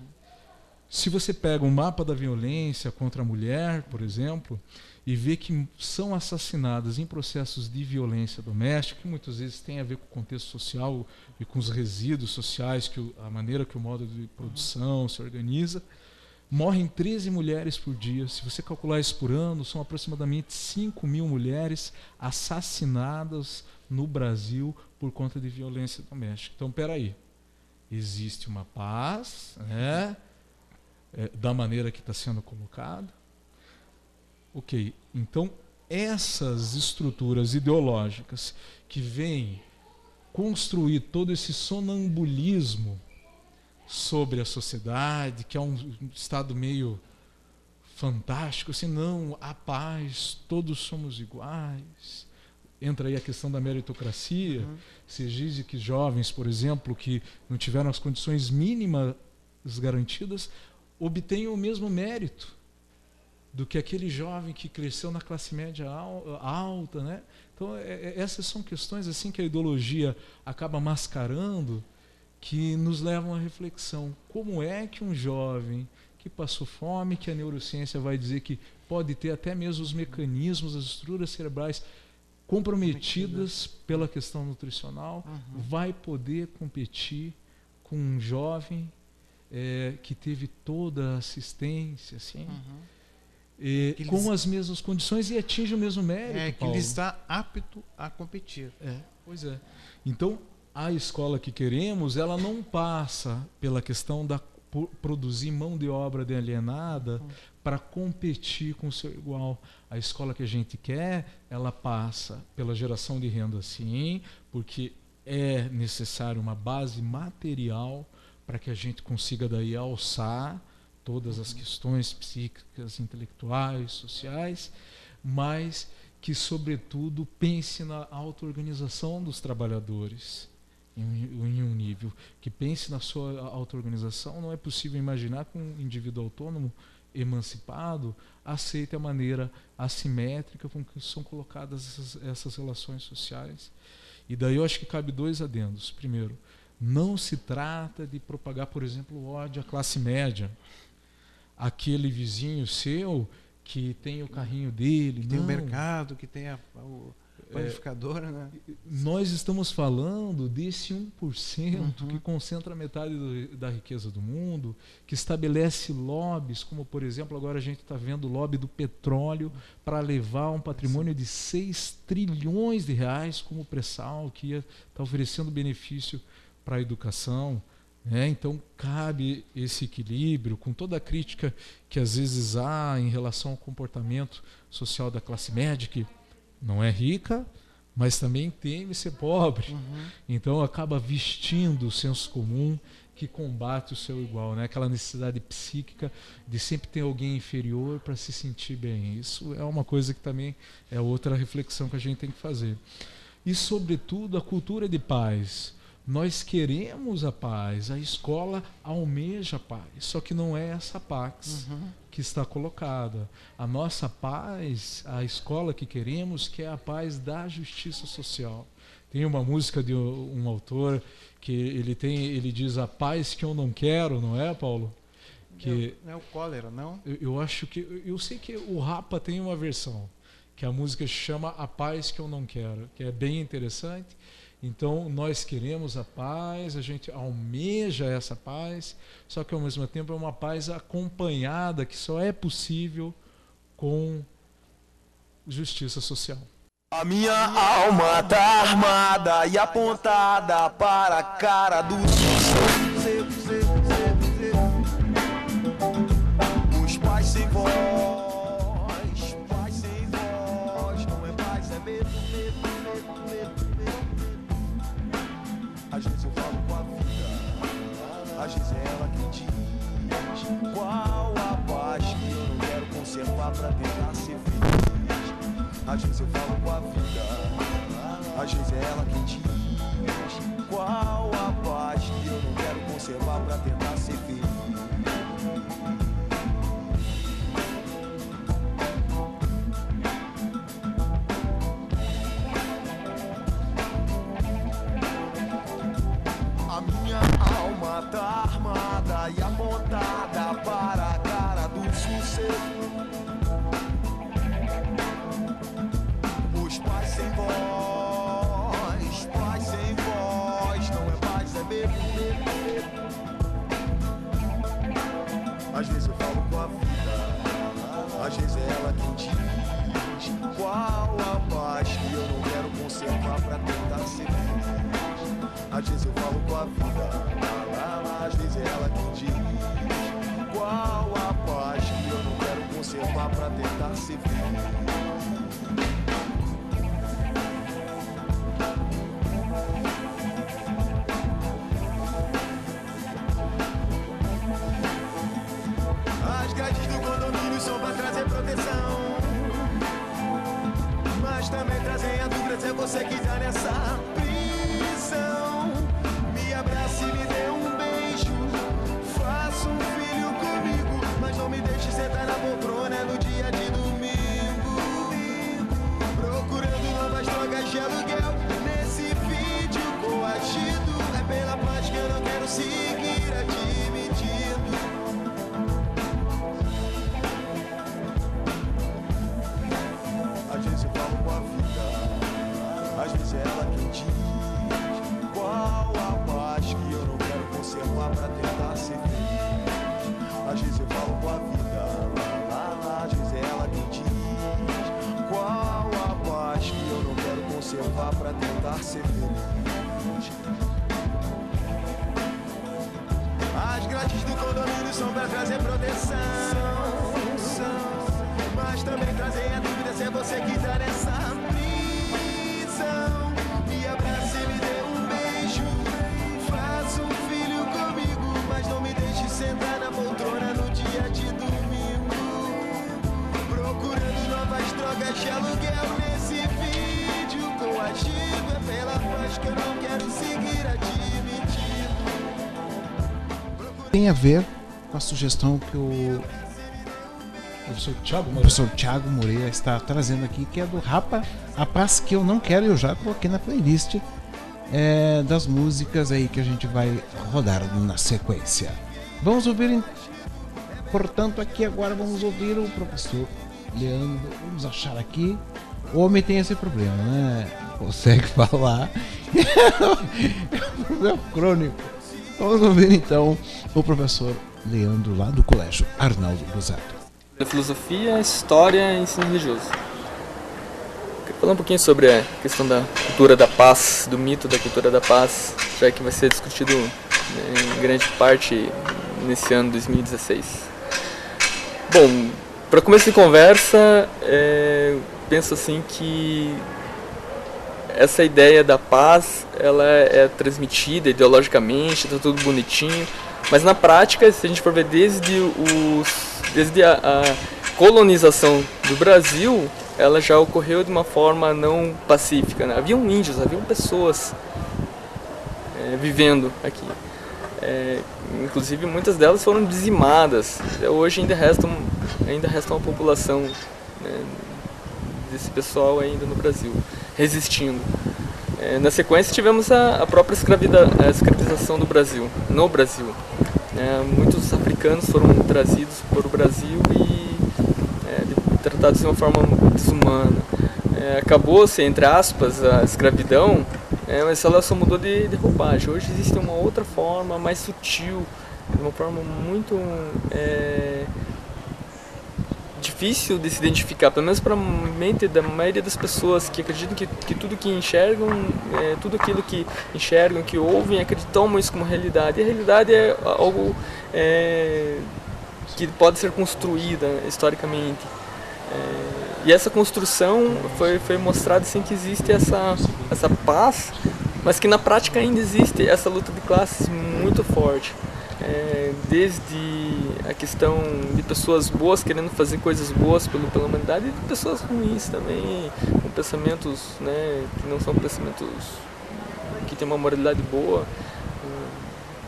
Se você pega um mapa da violência contra a mulher, por exemplo, e vê que são assassinadas em processos de violência doméstica, que muitas vezes tem a ver com o contexto social e com os resíduos sociais, a maneira que o modo de produção se organiza, morrem 13 mulheres por dia. Se você calcular isso por ano, são aproximadamente 5.000 mulheres assassinadas no Brasil por conta de violência doméstica. Então, peraí, existe uma paz, né? Da maneira que está sendo colocado. Ok, então essas estruturas ideológicas que vêm construir todo esse sonambulismo sobre a sociedade, que é um estado meio fantástico, assim, não, a paz, todos somos iguais. Entra aí a questão da meritocracia. Se diz que jovens, por exemplo, que não tiveram as condições mínimas garantidas, obtêm o mesmo mérito do que aquele jovem que cresceu na classe média alta, né? Então, essas são questões assim que a ideologia acaba mascarando, que nos levam à reflexão. Como é que um jovem que passou fome, que a neurociência vai dizer que pode ter até mesmo os mecanismos, as estruturas cerebrais comprometidas pela questão nutricional, vai poder competir com um jovem que teve toda a assistência, assim, com as mesmas condições e atinge o mesmo mérito. Que ele está apto a competir. Pois é. Então, a escola que queremos, ela não passa pela questão da produzir mão de obra de alienada para competir com o seu igual. A escola que a gente quer, ela passa pela geração de renda, sim, porque é necessário uma base material para que a gente consiga daí alçar todas as questões psíquicas, intelectuais, sociais, mas que, sobretudo, pense na auto-organização dos trabalhadores em um nível, que pense na sua auto-organização. Não é possível imaginar que um indivíduo autônomo, emancipado, aceite a maneira assimétrica com que são colocadas essas relações sociais. E daí eu acho que cabe 2 adendos. Primeiro, não se trata de propagar, por exemplo, o ódio à classe média. Aquele vizinho seu que tem o carrinho dele, que tem o mercado, que tem o panificadora, né? Nós estamos falando desse 1% que concentra metade da riqueza do mundo, que estabelece lobbies, como, por exemplo, agora a gente está vendo o lobby do petróleo para levar um patrimônio de 6 trilhões de reais como pré-sal, que ia estar oferecendo benefício para a educação. Então cabe esse equilíbrio, com toda a crítica que às vezes há em relação ao comportamento social da classe média, que não é rica, mas também teme ser pobre. Então acaba vestindo o senso comum que combate o seu igual, aquela necessidade psíquica de sempre ter alguém inferior para se sentir bem. Isso é uma coisa que também é outra reflexão que a gente tem que fazer. E, sobretudo, a cultura de paz. Nós queremos a paz, a escola almeja a paz, só que não é essa paz que está colocada. A nossa paz, a escola que queremos, que é a paz da justiça social. Tem uma música de um autor que ele diz: a paz que eu não quero, não é, Paulo? Que não é o cólera, não? Eu sei que o Rapa tem uma versão, que a música chama A Paz que eu não quero, que é bem interessante. Então nós queremos a paz, a gente almeja essa paz, só que ao mesmo tempo é uma paz acompanhada, que só é possível com justiça social. A minha alma tá armada e apontada para a cara do os pais sem voz, paz sem voz, não é paz, é medo, medo, medo, medo, medo. Às vezes eu falo com a vida, às vezes é ela quem diz qual a paz que eu não quero conservar pra tentar ser feliz. Às vezes eu falo com a vida, às vezes é ela quem diz qual a paz que eu não quero conservar pra tentar ser feliz. A minha alma tá armada e apontada para a cara do sucesso. Os pais sem voz, pais sem voz, não é paz, é medo, medo, medo. Às vezes eu falo com a vida, às vezes é ela quem diz qual a paz que eu não quero conservar pra tentar ser feliz. Às vezes eu falo com a vida, às vezes é ela quem diz qual a paz que eu não quero conservar pra tentar ser feliz. As grades do condomínio são pra trazer proteção, mas também trazem a dúvida se você quiser nessa prisão. Me abrace e me dê um beijo, faça um filho comigo, mas não me deixe sentar na poltrona no dia de domingo, procurando novas drogas de aluguel nesse vídeo coagido. É pela paz que eu não quero seguir admitindo. Às vezes eu falo com a vida, conservar pra tentar ser feliz. Às vezes eu falo com a vida, às vezes é ela que diz qual a paz que eu não quero conservar pra tentar ser feliz. As grades do condomínio são pra trazer proteção, mas também trazer a dúvida se é você que tá nessa prisão. Me abrace e me dê um beijo, faça um filho comigo, mas não me deixe sentar na poltrona no dia de domingo, procurando novas drogas de aluguel nesse vídeo coagido. É pela paz que eu não quero seguir admitindo. Tem a ver com a sugestão que o professor Thiago Moreira está trazendo aqui, que é do Rapa, a paz que eu não quero, eu já coloquei na playlist das músicas aí que a gente vai rodar na sequência. Vamos ouvir, portanto, aqui agora vamos ouvir o professor Leandro. Vamos achar aqui. O homem tem esse problema, né? Consegue falar. É um problema crônico. Vamos ouvir então o professor Leandro lá do Colégio Arnaldo Busato. Da filosofia, história e ensino religioso. Queria falar um pouquinho sobre a questão da cultura da paz, do mito da cultura da paz, já que vai ser discutido em grande parte nesse ano 2016. Bom, para começo de conversa, penso assim que essa ideia da paz, ela é transmitida ideologicamente, está tudo bonitinho, mas na prática, se a gente for ver desde a colonização do Brasil, ela já ocorreu de uma forma não pacífica, né? Haviam índios, haviam pessoas vivendo aqui. Inclusive muitas delas foram dizimadas. Hoje ainda resta uma população, né, desse pessoal ainda no Brasil, resistindo. Na sequência tivemos a própria escravização do Brasil, no Brasil. Muitos africanos foram trazidos para o Brasil e tratados de uma forma desumana. Acabou-se, entre aspas, a escravidão, mas ela só mudou de roupagem. Hoje existe uma outra forma, mais sutil, uma forma muito difícil de se identificar, pelo menos para a mente da maioria das pessoas que acreditam que tudo que enxergam, tudo aquilo que enxergam, que ouvem, acreditam isso como realidade. E a realidade é algo que pode ser construída historicamente. E essa construção foi mostrada assim, que existe essa paz, mas que na prática ainda existe essa luta de classes muito forte. Desde a questão de pessoas boas querendo fazer coisas boas pela humanidade e de pessoas ruins também, com pensamentos, né, que não são pensamentos que têm uma moralidade boa,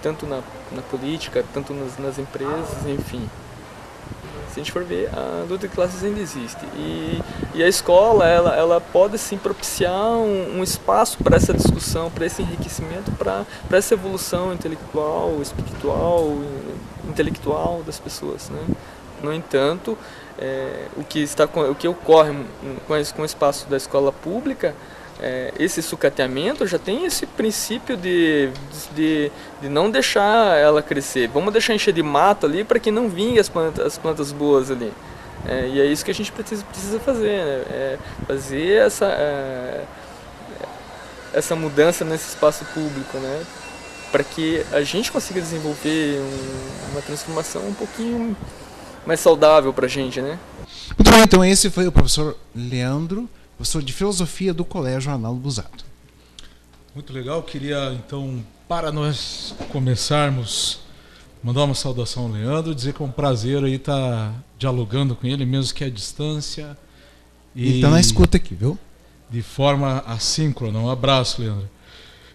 tanto na política, tanto nas empresas, enfim. Se a gente for ver, a luta de classes ainda existe. E a escola, ela pode sim propiciar um espaço para essa discussão, para esse enriquecimento, para essa evolução intelectual, espiritual, intelectual das pessoas, né? No entanto, o que ocorre com o espaço da escola pública, esse sucateamento já tem esse princípio de não deixar ela crescer. Vamos deixar encher de mato ali para que não vinguem as plantas boas ali. E é isso que a gente precisa fazer, né? Fazer essa mudança nesse espaço público, né? Para que a gente consiga desenvolver uma transformação um pouquinho mais saudável para a gente, né? Muito bem, então esse foi o professor Leandro, professor de filosofia do Colégio Arnaldo Busato. Muito legal, queria então, para nós começarmos, mandar uma saudação ao Leandro, dizer que é um prazer aí estar dialogando com ele, mesmo que à distância. Ele está na escuta aqui, viu? De forma assíncrona. Um abraço, Leandro.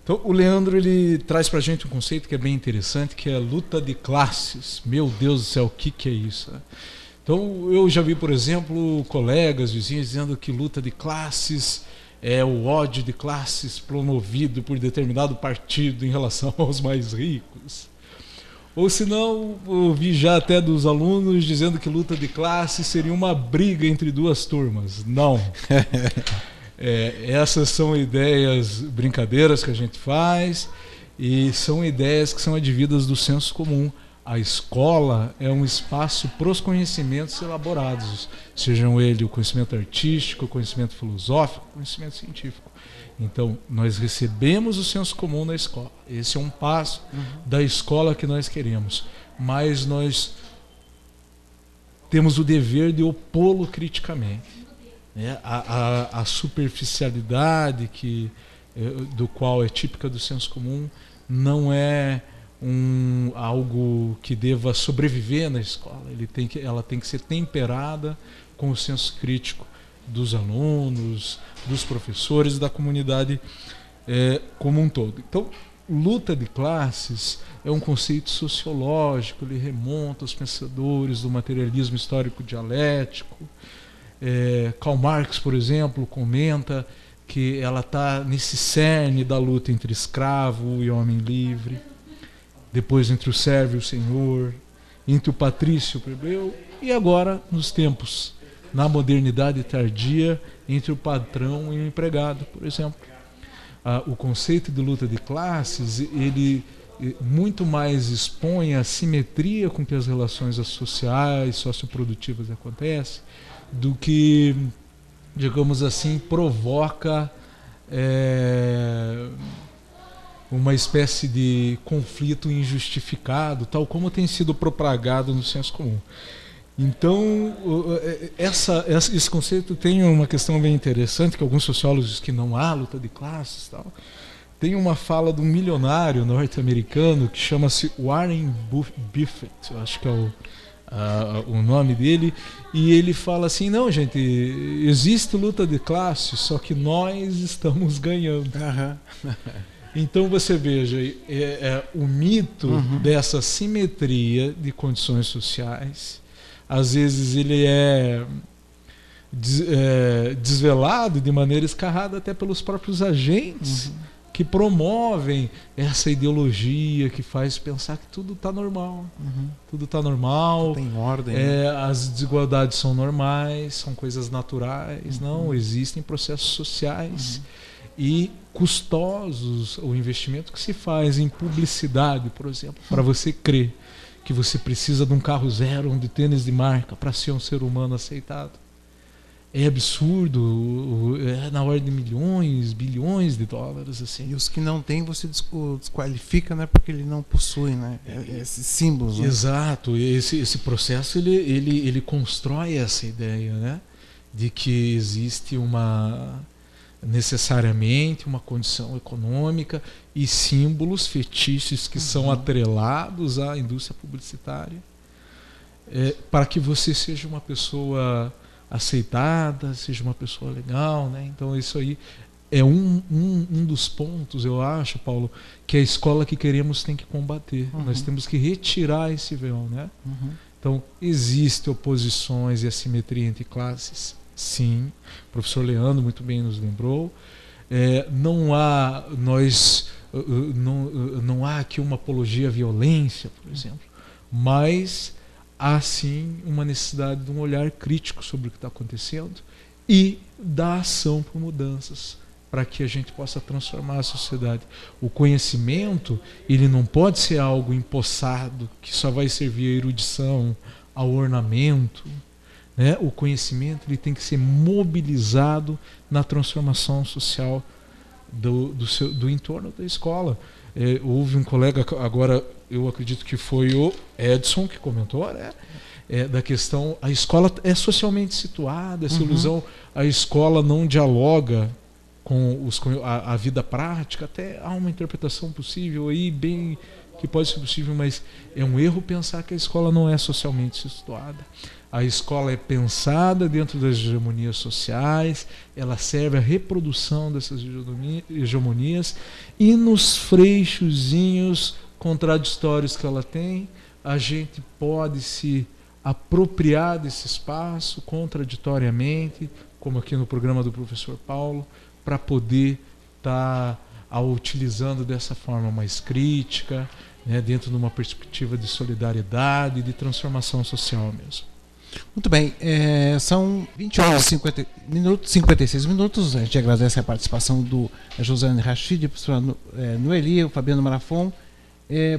Então, o Leandro, ele traz pra gente um conceito que é bem interessante, que é luta de classes. Meu Deus do céu, o que é isso? Então, eu já vi, por exemplo, colegas, vizinhos, dizendo que luta de classes é o ódio de classes promovido por determinado partido em relação aos mais ricos. Ou senão, eu vi já até dos alunos dizendo que luta de classes seria uma briga entre duas turmas. Não. Essas são ideias, brincadeiras que a gente faz, E são ideias que são advindas do senso comum. A escola é um espaço para os conhecimentos elaborados, sejam ele o conhecimento artístico, o conhecimento filosófico, o conhecimento científico. Então, nós recebemos o senso comum na escola. Esse é um passo da escola que nós queremos. Mas nós temos o dever de opô-lo criticamente. Né? A superficialidade do qual é típica do senso comum não é algo que deva sobreviver na escola. Ela tem que ser temperada com o senso crítico dos alunos, dos professores e da comunidade como um todo. Então, luta de classes é um conceito sociológico, ele remonta aos pensadores do materialismo histórico dialético. Karl Marx, por exemplo, comenta que ela está nesse cerne da luta entre escravo e homem livre, depois entre o servo e o senhor, entre o patrício e o plebeu, e agora, nos tempos, na modernidade tardia, entre o patrão e o empregado, por exemplo. O conceito de luta de classes, ele muito mais expõe a simetria com que as relações sociais, socioprodutivas acontecem, do que, digamos assim, provoca uma espécie de conflito injustificado, tal como tem sido propagado no senso comum. Então, esse conceito tem uma questão bem interessante, que alguns sociólogos dizem que não há luta de classes. Tal. Tem uma fala de um milionário norte-americano que chama-se Warren Buffett, eu acho que é o nome dele, e ele fala assim: não, gente, existe luta de classes, só que nós estamos ganhando. Então você veja, o mito dessa simetria de condições sociais, às vezes ele é desvelado de maneira escarrada até pelos próprios agentes que promovem essa ideologia que faz pensar que tudo está normal. Tudo está normal, tem ordem. As desigualdades são normais, são coisas naturais. Não, existem processos sociais e custosos. O investimento que se faz em publicidade, por exemplo, para você crer que você precisa de um carro zero, de tênis de marca para ser um ser humano aceitado, é absurdo, é na ordem de milhões, bilhões de dólares, assim. E os que não têm você desqualifica, né, porque ele não possui, né, esses símbolos. Né? Exato, esse processo ele constrói essa ideia, né, de que existe necessariamente uma condição econômica e símbolos fetiches que são atrelados à indústria publicitária para que você seja uma pessoa aceitada, seja uma pessoa legal, né? Então isso aí é um dos pontos, eu acho, Paulo, que a escola que queremos tem que combater. Nós temos que retirar esse véu, né? Então existem oposições e assimetria entre classes, sim. O professor Leandro muito bem nos lembrou. Não há aqui uma apologia à violência, por exemplo, mas há sim uma necessidade de um olhar crítico sobre o que está acontecendo e da ação por mudanças para que a gente possa transformar a sociedade. O conhecimento, ele não pode ser algo empossado que só vai servir à erudição, ao ornamento, né? O conhecimento ele tem que ser mobilizado na transformação social do entorno da escola. Houve um colega, agora eu acredito que foi o Edson que comentou, né? Da questão, a escola é socialmente situada, essa ilusão, a escola não dialoga com a vida prática, até há uma interpretação possível aí, bem que pode ser possível, mas é um erro pensar que a escola não é socialmente situada. A escola é pensada dentro das hegemonias sociais, ela serve à reprodução dessas hegemonias e nos freixozinhos contraditórios que ela tem, a gente pode se apropriar desse espaço contraditoriamente, como aqui no programa do professor Paulo, para poder estar utilizando dessa forma mais crítica, né, dentro de uma perspectiva de solidariedade e de transformação social mesmo. Muito bem, são 20 horas e 56 minutos. A gente agradece a participação do Josiane Rachid, professora Noeli, o Fabiano Marafon,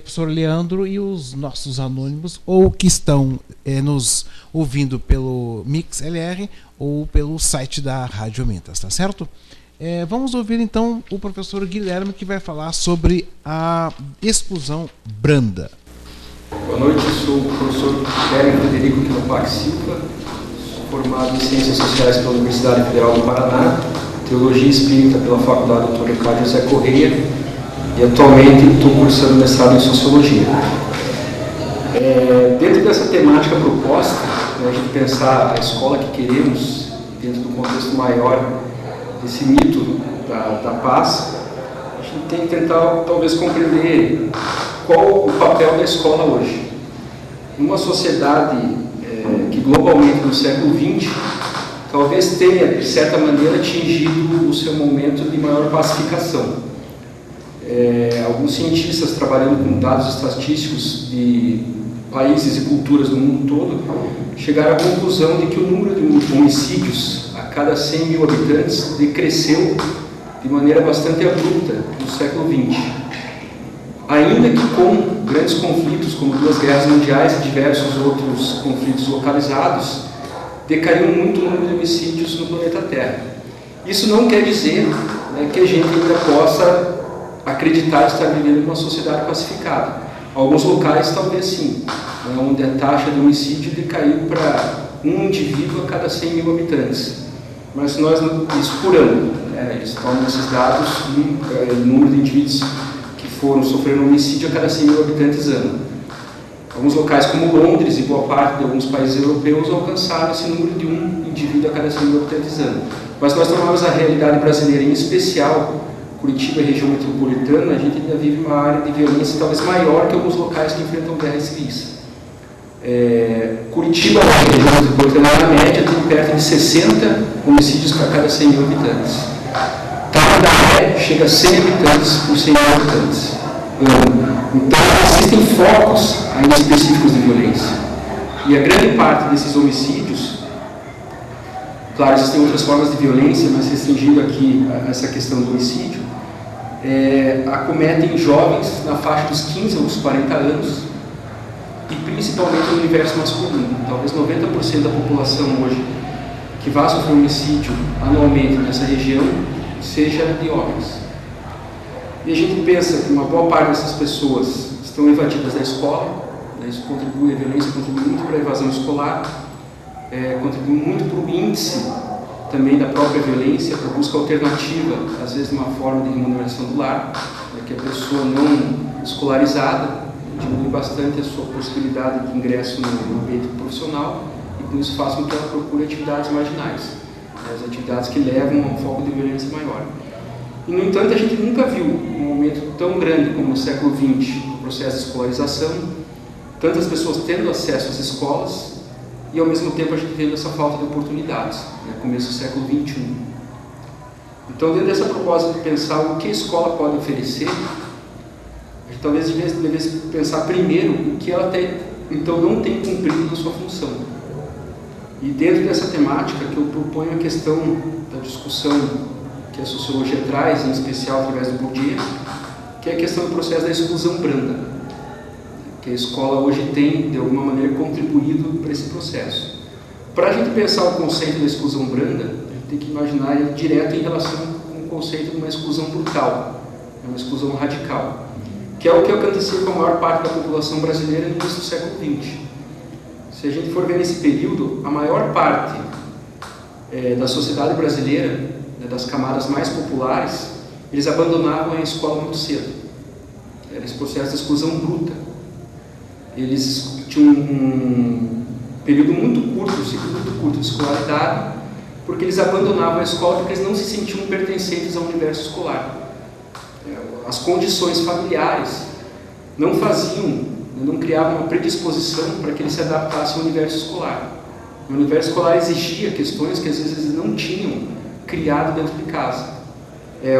professor Leandro e os nossos anônimos, ou que estão nos ouvindo pelo Mix LR ou pelo site da Rádio Mintas, tá certo? Vamos ouvir então o professor Guilherme, que vai falar sobre a exclusão branda. Boa noite, sou o professor Guilherme Frederico Quinopac Silva, sou formado em Ciências Sociais pela Universidade Federal do Paraná, Teologia Espírita pela Faculdade Dr. Ricardo José Correia e atualmente estou cursando mestrado em Sociologia. Dentro dessa temática proposta, a gente pensar a escola que queremos, dentro do contexto maior desse mito da paz, a gente tem que tentar talvez compreender qual o papel da escola hoje. Numa sociedade que globalmente no século XX talvez tenha, de certa maneira, atingido o seu momento de maior pacificação. Alguns cientistas trabalhando com dados estatísticos de países e culturas do mundo todo chegaram à conclusão de que o número de homicídios a cada 100 mil habitantes decresceu de maneira bastante abrupta no século XX. Ainda que com grandes conflitos como 2 guerras mundiais e diversos outros conflitos localizados, decaiu muito o número de homicídios no planeta Terra. Isso não quer dizer que a gente ainda possa acreditar estar vivendo em uma sociedade pacificada. Alguns locais talvez sim, onde a taxa de homicídio decaiu para um indivíduo a cada 100 mil habitantes. Mas se nós, isso por ano, eles tomam esses dados, o número de indivíduos foram sofrendo homicídio a cada 100 mil habitantes ano. Alguns locais como Londres e boa parte de alguns países europeus alcançaram esse número de um indivíduo a cada 100 mil habitantes ano. Mas nós tomamos a realidade brasileira, em especial Curitiba e região metropolitana, a gente ainda vive uma área de violência talvez maior que alguns locais que enfrentam guerras civis. Curitiba, na região metropolitana, na média, tem perto de 60 homicídios para cada 100 mil habitantes. Tamandaré chega a 100 habitantes por 100 mil habitantes. Então, existem focos ainda específicos de violência. E a grande parte desses homicídios, claro, existem outras formas de violência, mas restringindo aqui a essa questão do homicídio, acometem jovens na faixa dos 15 aos 40 anos e principalmente no universo masculino. Talvez 90% da população hoje que vai sofrer homicídio anualmente nessa região seja de homens. E a gente pensa que uma boa parte dessas pessoas estão evadidas da escola, isso contribui, a violência contribui muito para a evasão escolar, contribui muito para o índice também da própria violência, para a busca alternativa, às vezes de uma forma de remuneração do lar, que a pessoa não escolarizada diminui bastante a sua possibilidade de ingresso no ambiente profissional e com isso faz com que ela procure atividades marginais, as atividades que levam a um foco de violência maior. E, no entanto, a gente nunca viu um aumento tão grande como no século XX no processo de escolarização, tantas pessoas tendo acesso às escolas e, ao mesmo tempo, a gente vendo essa falta de oportunidades, começo do século XXI. Então, dentro dessa proposta de pensar o que a escola pode oferecer, a gente talvez devesse pensar primeiro o que ela então não tem cumprido na sua função. E dentro dessa temática que eu proponho a questão da discussão que a sociologia traz, em especial através do Bourdieu, que é a questão do processo da exclusão branda, que a escola hoje tem, de alguma maneira, contribuído para esse processo. Para a gente pensar o conceito da exclusão branda, a gente tem que imaginar ele direto em relação com o conceito de uma exclusão brutal, uma exclusão radical, que é o que acontecia com a maior parte da população brasileira no início do século XX. Se a gente for ver nesse período, a maior parte da sociedade brasileira, das camadas mais populares, eles abandonavam a escola muito cedo. Era esse processo de exclusão bruta. Eles tinham um período muito curto, um ciclo muito curto de escolaridade, porque eles abandonavam a escola porque eles não se sentiam pertencentes ao universo escolar. As condições familiares não criavam uma predisposição para que eles se adaptassem ao universo escolar. O universo escolar exigia questões que às vezes eles não tinham criado dentro de casa.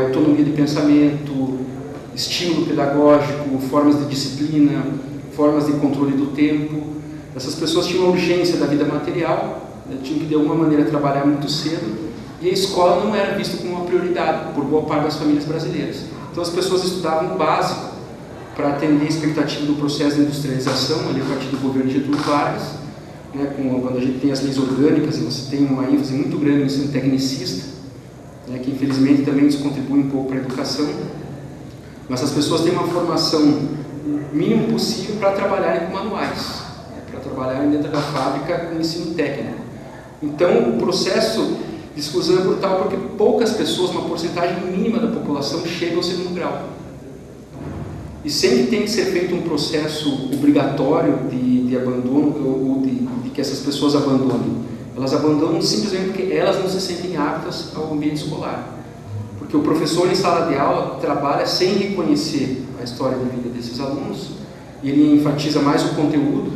Autonomia de pensamento, estímulo pedagógico, formas de disciplina, formas de controle do tempo. Essas pessoas tinham a urgência da vida material, né, tinham que de alguma maneira trabalhar muito cedo, e a escola não era vista como uma prioridade por boa parte das famílias brasileiras. Então as pessoas estudavam o básico para atender a expectativa do processo de industrialização, ali a partir do governo de Getúlio Vargas, né, quando a gente tem as leis orgânicas e você tem uma ênfase muito grande no ensino tecnicista, né, que infelizmente também descontribui um pouco para a educação, mas as pessoas têm uma formação o mínimo possível para trabalharem com manuais, né, para trabalharem dentro da fábrica com ensino técnico. Então o processo de exclusão é brutal porque poucas pessoas, uma porcentagem mínima da população, chega ao segundo grau. E sempre tem que ser feito um processo obrigatório de abandono ou de que essas pessoas abandonem. Elas abandonam simplesmente porque elas não se sentem aptas ao ambiente escolar. Porque o professor em sala de aula trabalha sem reconhecer a história de vida desses alunos, e ele enfatiza mais o conteúdo,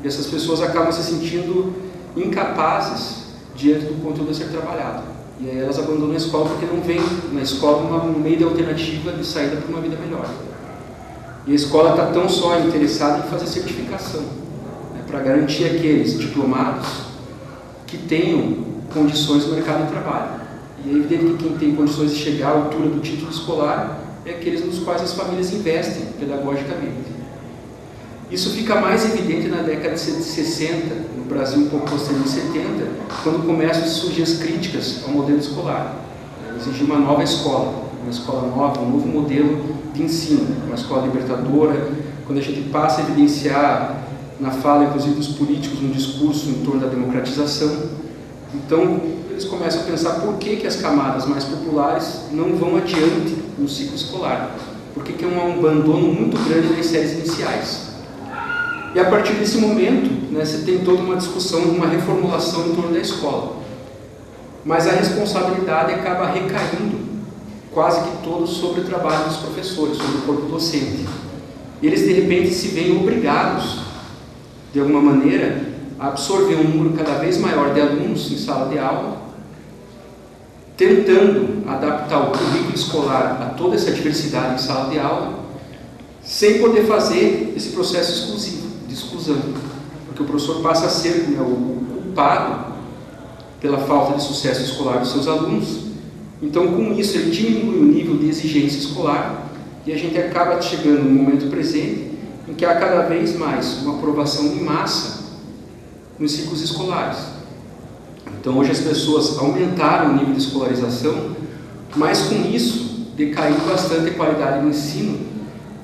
e essas pessoas acabam se sentindo incapazes diante do conteúdo a ser trabalhado. E aí elas abandonam a escola porque não veem na escola um meio de alternativa de saída para uma vida melhor. E a escola está tão só interessada em fazer certificação, né, para garantir aqueles diplomados que tenham condições no mercado de trabalho. E é evidente que quem tem condições de chegar à altura do título escolar é aqueles nos quais as famílias investem pedagogicamente. Isso fica mais evidente na década de 60, no Brasil um pouco posterior de 70, quando começam a surgir as críticas ao modelo escolar. Exigir uma nova escola, uma escola nova, um novo modelo de ensino, uma escola libertadora, quando a gente passa a evidenciar na fala, inclusive dos políticos, um discurso em torno da democratização. Então, eles começam a pensar por que as camadas mais populares não vão adiante no ciclo escolar, por que é um abandono muito grande nas séries iniciais. E a partir desse momento, né, você tem toda uma discussão, uma reformulação em torno da escola. Mas a responsabilidade acaba recaindo quase que todo sobre o trabalho dos professores, sobre o corpo docente. Eles, de repente, se veem obrigados, de alguma maneira, a absorver um número cada vez maior de alunos em sala de aula, tentando adaptar o currículo escolar a toda essa diversidade em sala de aula, sem poder fazer esse processo exclusivo, de exclusão. Porque o professor passa a ser, né, o culpado pela falta de sucesso escolar dos seus alunos. Então, com isso, ele diminui o nível de exigência escolar e a gente acaba chegando no momento presente em que há cada vez mais uma aprovação em massa nos ciclos escolares. Então, hoje as pessoas aumentaram o nível de escolarização, mas com isso decaiu bastante a qualidade do ensino,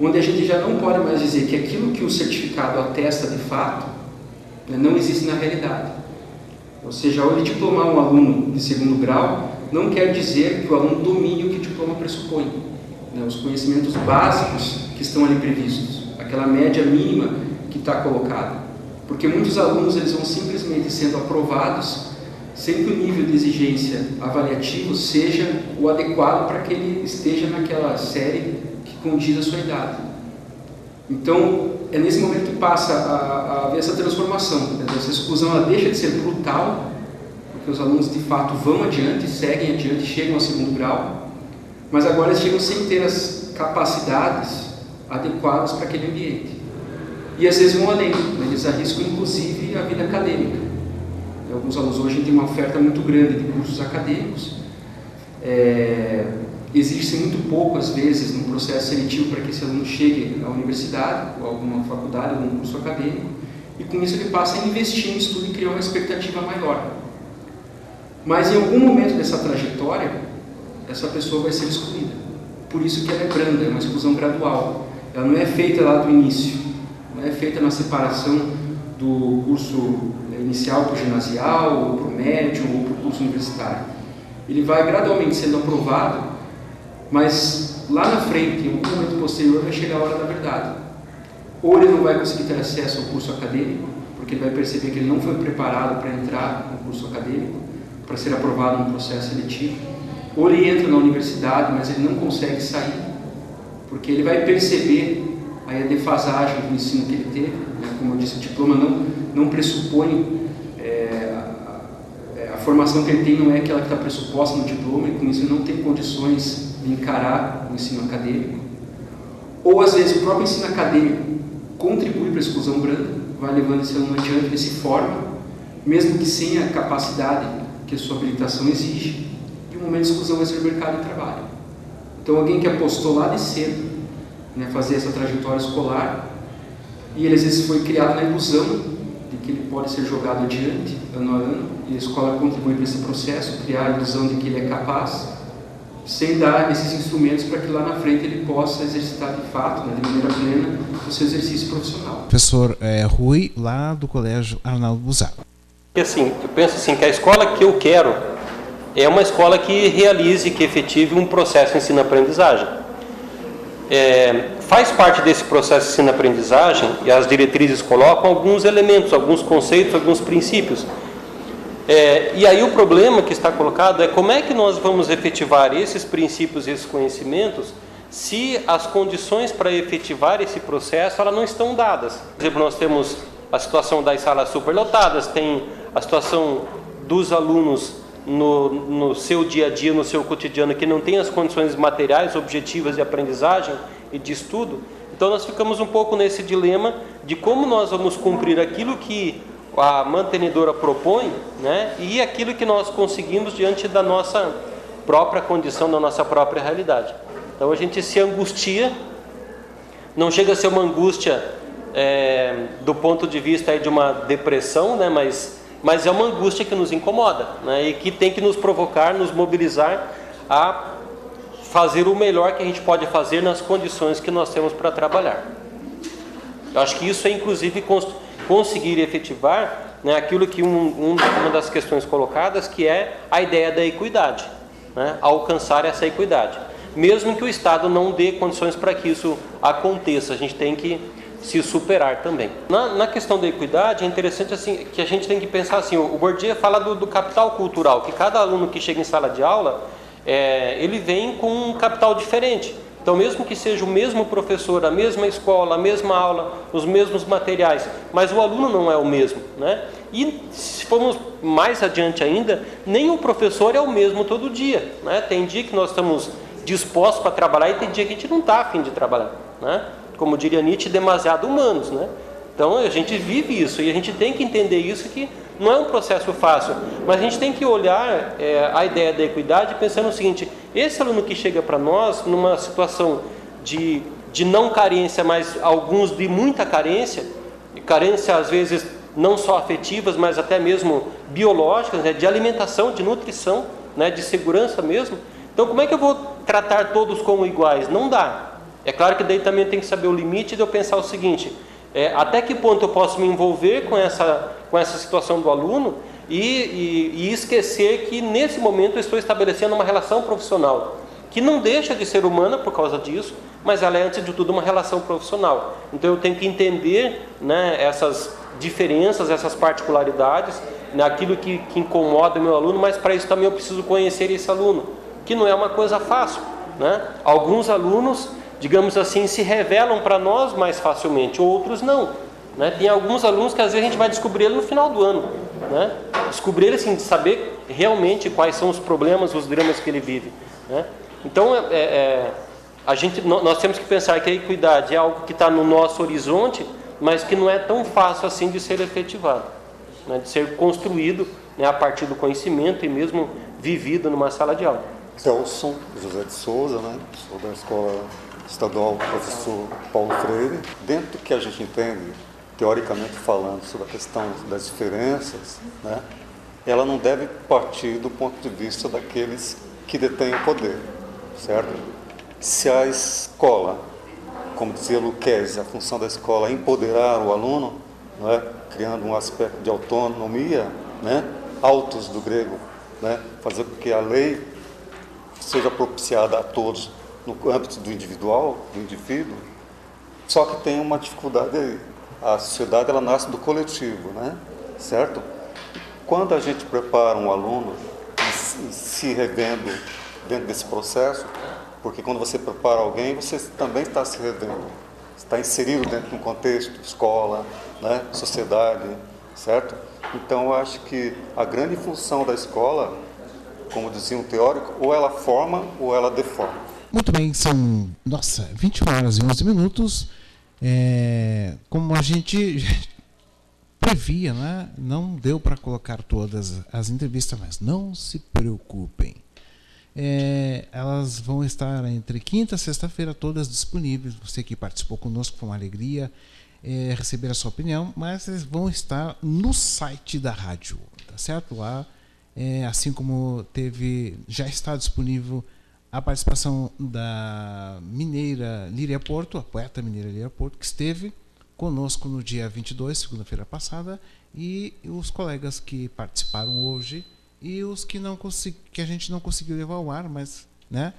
onde a gente já não pode mais dizer que aquilo que o certificado atesta de fato, né, não existe na realidade. Ou seja, ao ele diplomar um aluno de segundo grau, não quer dizer que o aluno domine o que o diploma pressupõe, né, os conhecimentos básicos que estão ali previstos, aquela média mínima que está colocada. Porque muitos alunos eles vão simplesmente sendo aprovados sem que o nível de exigência avaliativo seja o adequado para que ele esteja naquela série que condiz a sua idade. Então, é nesse momento que passa a haver essa transformação, né? Essa exclusão ela deixa de ser brutal, porque os alunos de fato vão adiante, seguem adiante, chegam ao segundo grau, mas agora eles chegam sem ter as capacidades adequadas para aquele ambiente. E às vezes vão além, né? Eles arriscam inclusive a vida acadêmica. Alguns alunos hoje têm uma oferta muito grande de cursos acadêmicos, exige-se muito pouco às vezes no processo seletivo para que esse aluno chegue à universidade, ou a alguma faculdade, ou algum curso acadêmico, e com isso ele passa a investir no estudo e criar uma expectativa maior. Mas em algum momento dessa trajetória, essa pessoa vai ser excluída. Por isso que ela é branda, é uma exclusão gradual. Ela não é feita lá do início, não é feita na separação do curso inicial para o ginasial, ou para o médio, ou para o curso universitário. Ele vai gradualmente sendo aprovado, mas lá na frente, em algum momento posterior, vai chegar a hora da verdade. Ou ele não vai conseguir ter acesso ao curso acadêmico, porque ele vai perceber que ele não foi preparado para entrar no curso acadêmico, para ser aprovado no processo seletivo. Ou ele entra na universidade, mas ele não consegue sair, porque ele vai perceber aí a defasagem do ensino que ele teve, né? Como eu disse, o diploma não pressupõe, a formação que ele tem não é aquela que está pressuposta no diploma, e com isso ele não tem condições de encarar o ensino acadêmico. Ou às vezes o próprio ensino acadêmico contribui para a exclusão branda, vai levando esse aluno adiante, ele se forma, mesmo que sem a capacidade que a sua habilitação exige, e o momento de exclusão vai ser o mercado de trabalho. Então, alguém que apostou lá de cedo, né, fazer essa trajetória escolar, e ele às vezes foi criado na ilusão de que ele pode ser jogado adiante, ano a ano, e a escola contribui para esse processo, criar a ilusão de que ele é capaz, sem dar esses instrumentos para que lá na frente ele possa exercitar de fato, né, de maneira plena, o seu exercício profissional. Professor Rui, lá do Colégio Arnaldo Busato. Assim, eu penso assim, que a escola que eu quero é uma escola que realize, que efetive um processo de ensino-aprendizagem. Faz parte desse processo de ensino-aprendizagem, e as diretrizes colocam alguns elementos, alguns conceitos, alguns princípios. E aí o problema que está colocado é como é que nós vamos efetivar esses princípios e esses conhecimentos se as condições para efetivar esse processo elas não estão dadas. Por exemplo, nós temos a situação das salas superlotadas, tem a situação dos alunos no seu dia a dia, no seu cotidiano, que não tem as condições materiais, objetivas de aprendizagem e de estudo. Então nós ficamos um pouco nesse dilema de como nós vamos cumprir aquilo que a mantenedora propõe, né, e aquilo que nós conseguimos diante da nossa própria condição, da nossa própria realidade. Então a gente se angustia, não chega a ser uma angústia do ponto de vista aí de uma depressão, né, mas é uma angústia que nos incomoda, né, e que tem que nos provocar, nos mobilizar a fazer o melhor que a gente pode fazer nas condições que nós temos para trabalhar. Eu acho que isso é inclusive conseguir efetivar, né, aquilo que uma das questões colocadas, que é a ideia da equidade, né, alcançar essa equidade. Mesmo que o Estado não dê condições para que isso aconteça, a gente tem que se superar também. Na questão da equidade, é interessante assim, que a gente tem que pensar assim, o Bourdieu fala do capital cultural, que cada aluno que chega em sala de aula, ele vem com um capital diferente. Então, mesmo que seja o mesmo professor, a mesma escola, a mesma aula, os mesmos materiais, mas o aluno não é o mesmo, né? E se formos mais adiante ainda, nem o professor é o mesmo todo dia, né? Tem dia que nós estamos dispostos para trabalhar e tem dia que a gente não está a fim de trabalhar, né? Como diria Nietzsche, demasiado humanos, né? Então a gente vive isso e a gente tem que entender isso, que não é um processo fácil, mas a gente tem que olhar a ideia da equidade pensando o seguinte: esse aluno que chega para nós numa situação de não carência, mas alguns de muita carência, e carência às vezes não só afetivas, mas até mesmo biológicas, né, de alimentação, de nutrição, né, de segurança mesmo. Então como é que eu vou tratar todos como iguais? Não dá. É claro que daí também tem que saber o limite de eu pensar o seguinte: até que ponto eu posso me envolver com essa situação do aluno e esquecer que nesse momento eu estou estabelecendo uma relação profissional que não deixa de ser humana por causa disso, mas ela é antes de tudo uma relação profissional. Então eu tenho que entender, né, essas diferenças, essas particularidades, né, aquilo que incomoda o meu aluno, mas para isso também eu preciso conhecer esse aluno, que não é uma coisa fácil, né? Alguns alunos, digamos assim, se revelam para nós mais facilmente, outros não, né? Tem alguns alunos que às vezes a gente vai descobrir ele no final do ano, né? Descobrir ele assim, de saber realmente quais são os problemas, os dramas que ele vive, né? Então nós temos que pensar que a equidade é algo que está no nosso horizonte, mas que não é tão fácil assim de ser efetivado, né? De ser construído, né, a partir do conhecimento e mesmo vivido numa sala de aula. Celso José de Souza, né? Sou da Escola Estadual Professor Paulo Freire. Dentro do que a gente entende, teoricamente falando, sobre a questão das diferenças, né, ela não deve partir do ponto de vista daqueles que detêm o poder, certo? Se a escola, como dizia Lucchesi, a função da escola é empoderar o aluno, né, criando um aspecto de autonomia, né, autos do grego, né, fazer com que a lei seja propiciada a todos no âmbito do individual, do indivíduo, só que tem uma dificuldade aí. A sociedade, ela nasce do coletivo, né? Certo? Quando a gente prepara um aluno se revendo dentro desse processo, porque quando você prepara alguém, você também está se revendo, está inserido dentro de um contexto, escola, né? Sociedade, certo? Então eu acho que a grande função da escola, como dizia um teórico, ou ela forma ou ela deforma. Muito bem, são 21 horas e 11 minutos. Como a gente previa, né? Não deu para colocar todas as entrevistas, mas não se preocupem. Elas vão estar entre quinta e sexta-feira, todas disponíveis. Você que participou conosco, foi uma alegria receber a sua opinião, mas eles vão estar no site da rádio, tá certo? Lá, assim como já está disponível a participação da mineira Líria Porto, a poeta mineira Líria Porto, que esteve conosco no dia 22, segunda-feira passada, e os colegas que participaram hoje e os que a gente não conseguiu levar ao ar, mas né,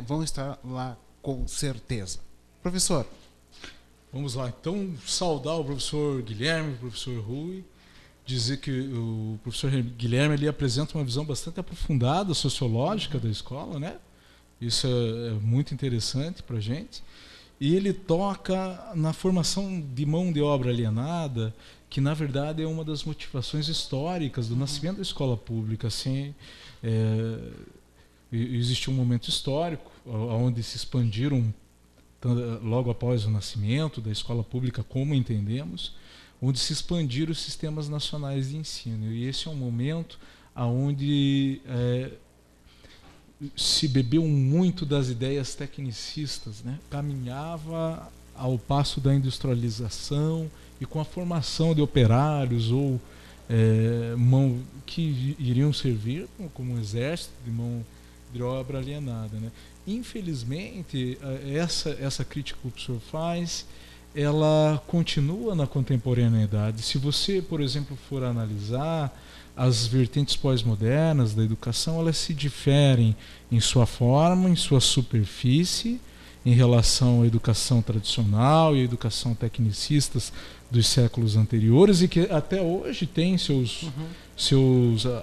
vão estar lá com certeza. Professor. Vamos lá, então saudar o professor Guilherme, o professor Rui, dizer que o professor Guilherme ele apresenta uma visão bastante aprofundada, sociológica da escola, né? Isso é muito interessante para a gente. E ele toca na formação de mão de obra alienada, que na verdade é uma das motivações históricas do nascimento da escola pública. Assim, existe um momento histórico onde se expandiram, logo após o nascimento da escola pública, como entendemos, onde se expandiram os sistemas nacionais de ensino. E esse é um momento onde se bebeu muito das ideias tecnicistas, né? Caminhava ao passo da industrialização e com a formação de operários ou que iriam servir como um exército de mão de obra alienada, né? Infelizmente, essa crítica que o professor faz, ela continua na contemporaneidade. Se você, por exemplo, for analisar as vertentes pós-modernas da educação, elas se diferem em sua forma, em sua superfície, em relação à educação tradicional e à educação tecnicistas dos séculos anteriores, e que até hoje tem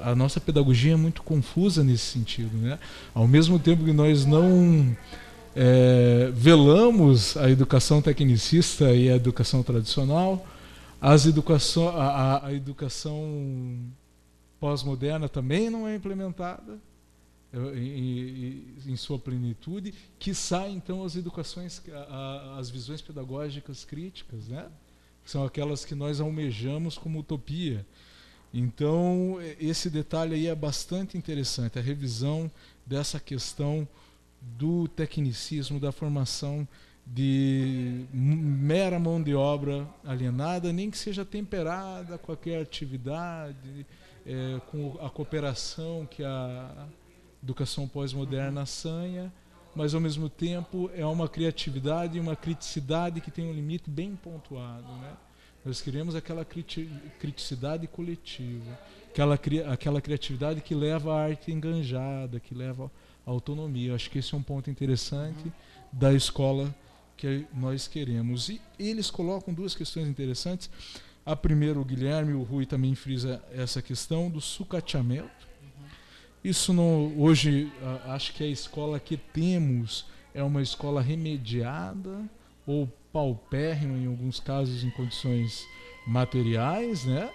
a nossa pedagogia é muito confusa nesse sentido, né? Ao mesmo tempo que nós não velamos a educação tecnicista e a educação tradicional, a educação pós-moderna também não é implementada em sua plenitude, quiçá então as visões pedagógicas críticas, né? Que são aquelas que nós almejamos como utopia. Então, esse detalhe aí é bastante interessante, a revisão dessa questão do tecnicismo, da formação de mera mão de obra alienada, nem que seja temperada com qualquer atividade, com a cooperação que a educação pós-moderna assanha, mas ao mesmo tempo é uma criatividade e uma criticidade que tem um limite bem pontuado, né? Nós queremos aquela criticidade coletiva, aquela criatividade que leva à arte enganjada, que leva à autonomia. Acho que esse é um ponto interessante da escola que nós queremos. E eles colocam duas questões interessantes. A primeira, o Guilherme e o Rui também frisa essa questão do sucateamento. Isso hoje, acho que a escola que temos é uma escola remediada ou paupérrima, em alguns casos em condições materiais, né?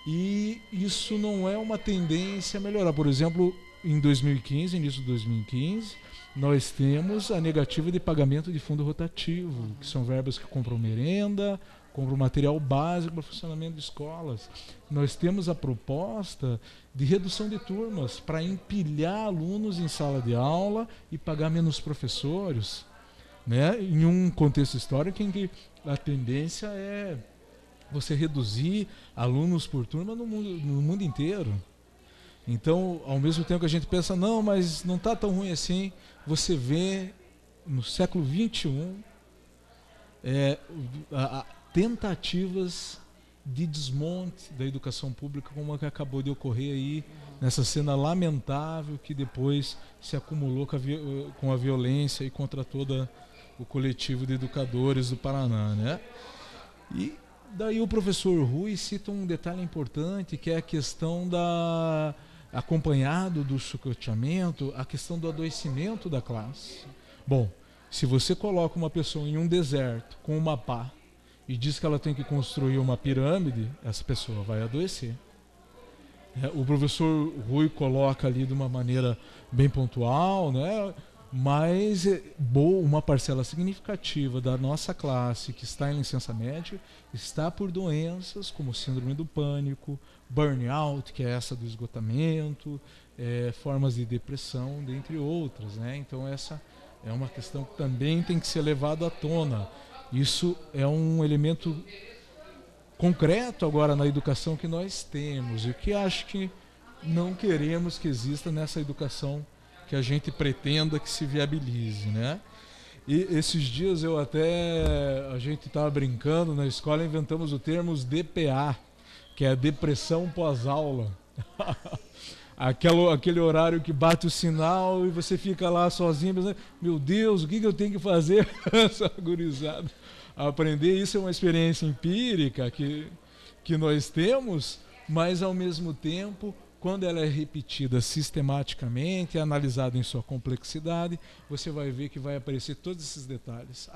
E isso não é uma tendência a melhorar. Por exemplo, em 2015, início de 2015, nós temos a negativa de pagamento de fundo rotativo, que são verbas que compram merenda, compram material básico para o funcionamento de escolas. Nós temos a proposta de redução de turmas para empilhar alunos em sala de aula e pagar menos professores, né? Em um contexto histórico em que a tendência é você reduzir alunos por turma no mundo inteiro. Então, ao mesmo tempo que a gente pensa, não, mas não está tão ruim assim, você vê no século XXI tentativas de desmonte da educação pública, como a que acabou de ocorrer aí, nessa cena lamentável que depois se acumulou com a violência e contra todo o coletivo de educadores do Paraná, né? E daí o professor Rui cita um detalhe importante, que é a questão acompanhado do sucateamento, a questão do adoecimento da classe. Bom, se você coloca uma pessoa em um deserto com uma pá e diz que ela tem que construir uma pirâmide, essa pessoa vai adoecer. O professor Rui coloca ali de uma maneira bem pontual, né? Mas uma parcela significativa da nossa classe que está em licença médica está por doenças como síndrome do pânico, burnout, que é essa do esgotamento, formas de depressão, dentre outras, né? Então essa é uma questão que também tem que ser levada à tona. Isso é um elemento concreto agora na educação que nós temos e que acho que não queremos que exista nessa educação que a gente pretenda que se viabilize, né? E esses dias a gente estava brincando na escola, inventamos o termo DPA, que é a depressão pós-aula. Aquele horário que bate o sinal e você fica lá sozinho pensando, meu Deus, o que eu tenho que fazer para essa gurizada aprender? Isso é uma experiência empírica que nós temos, mas ao mesmo tempo, quando ela é repetida sistematicamente, analisada em sua complexidade, você vai ver que vai aparecer todos esses detalhes.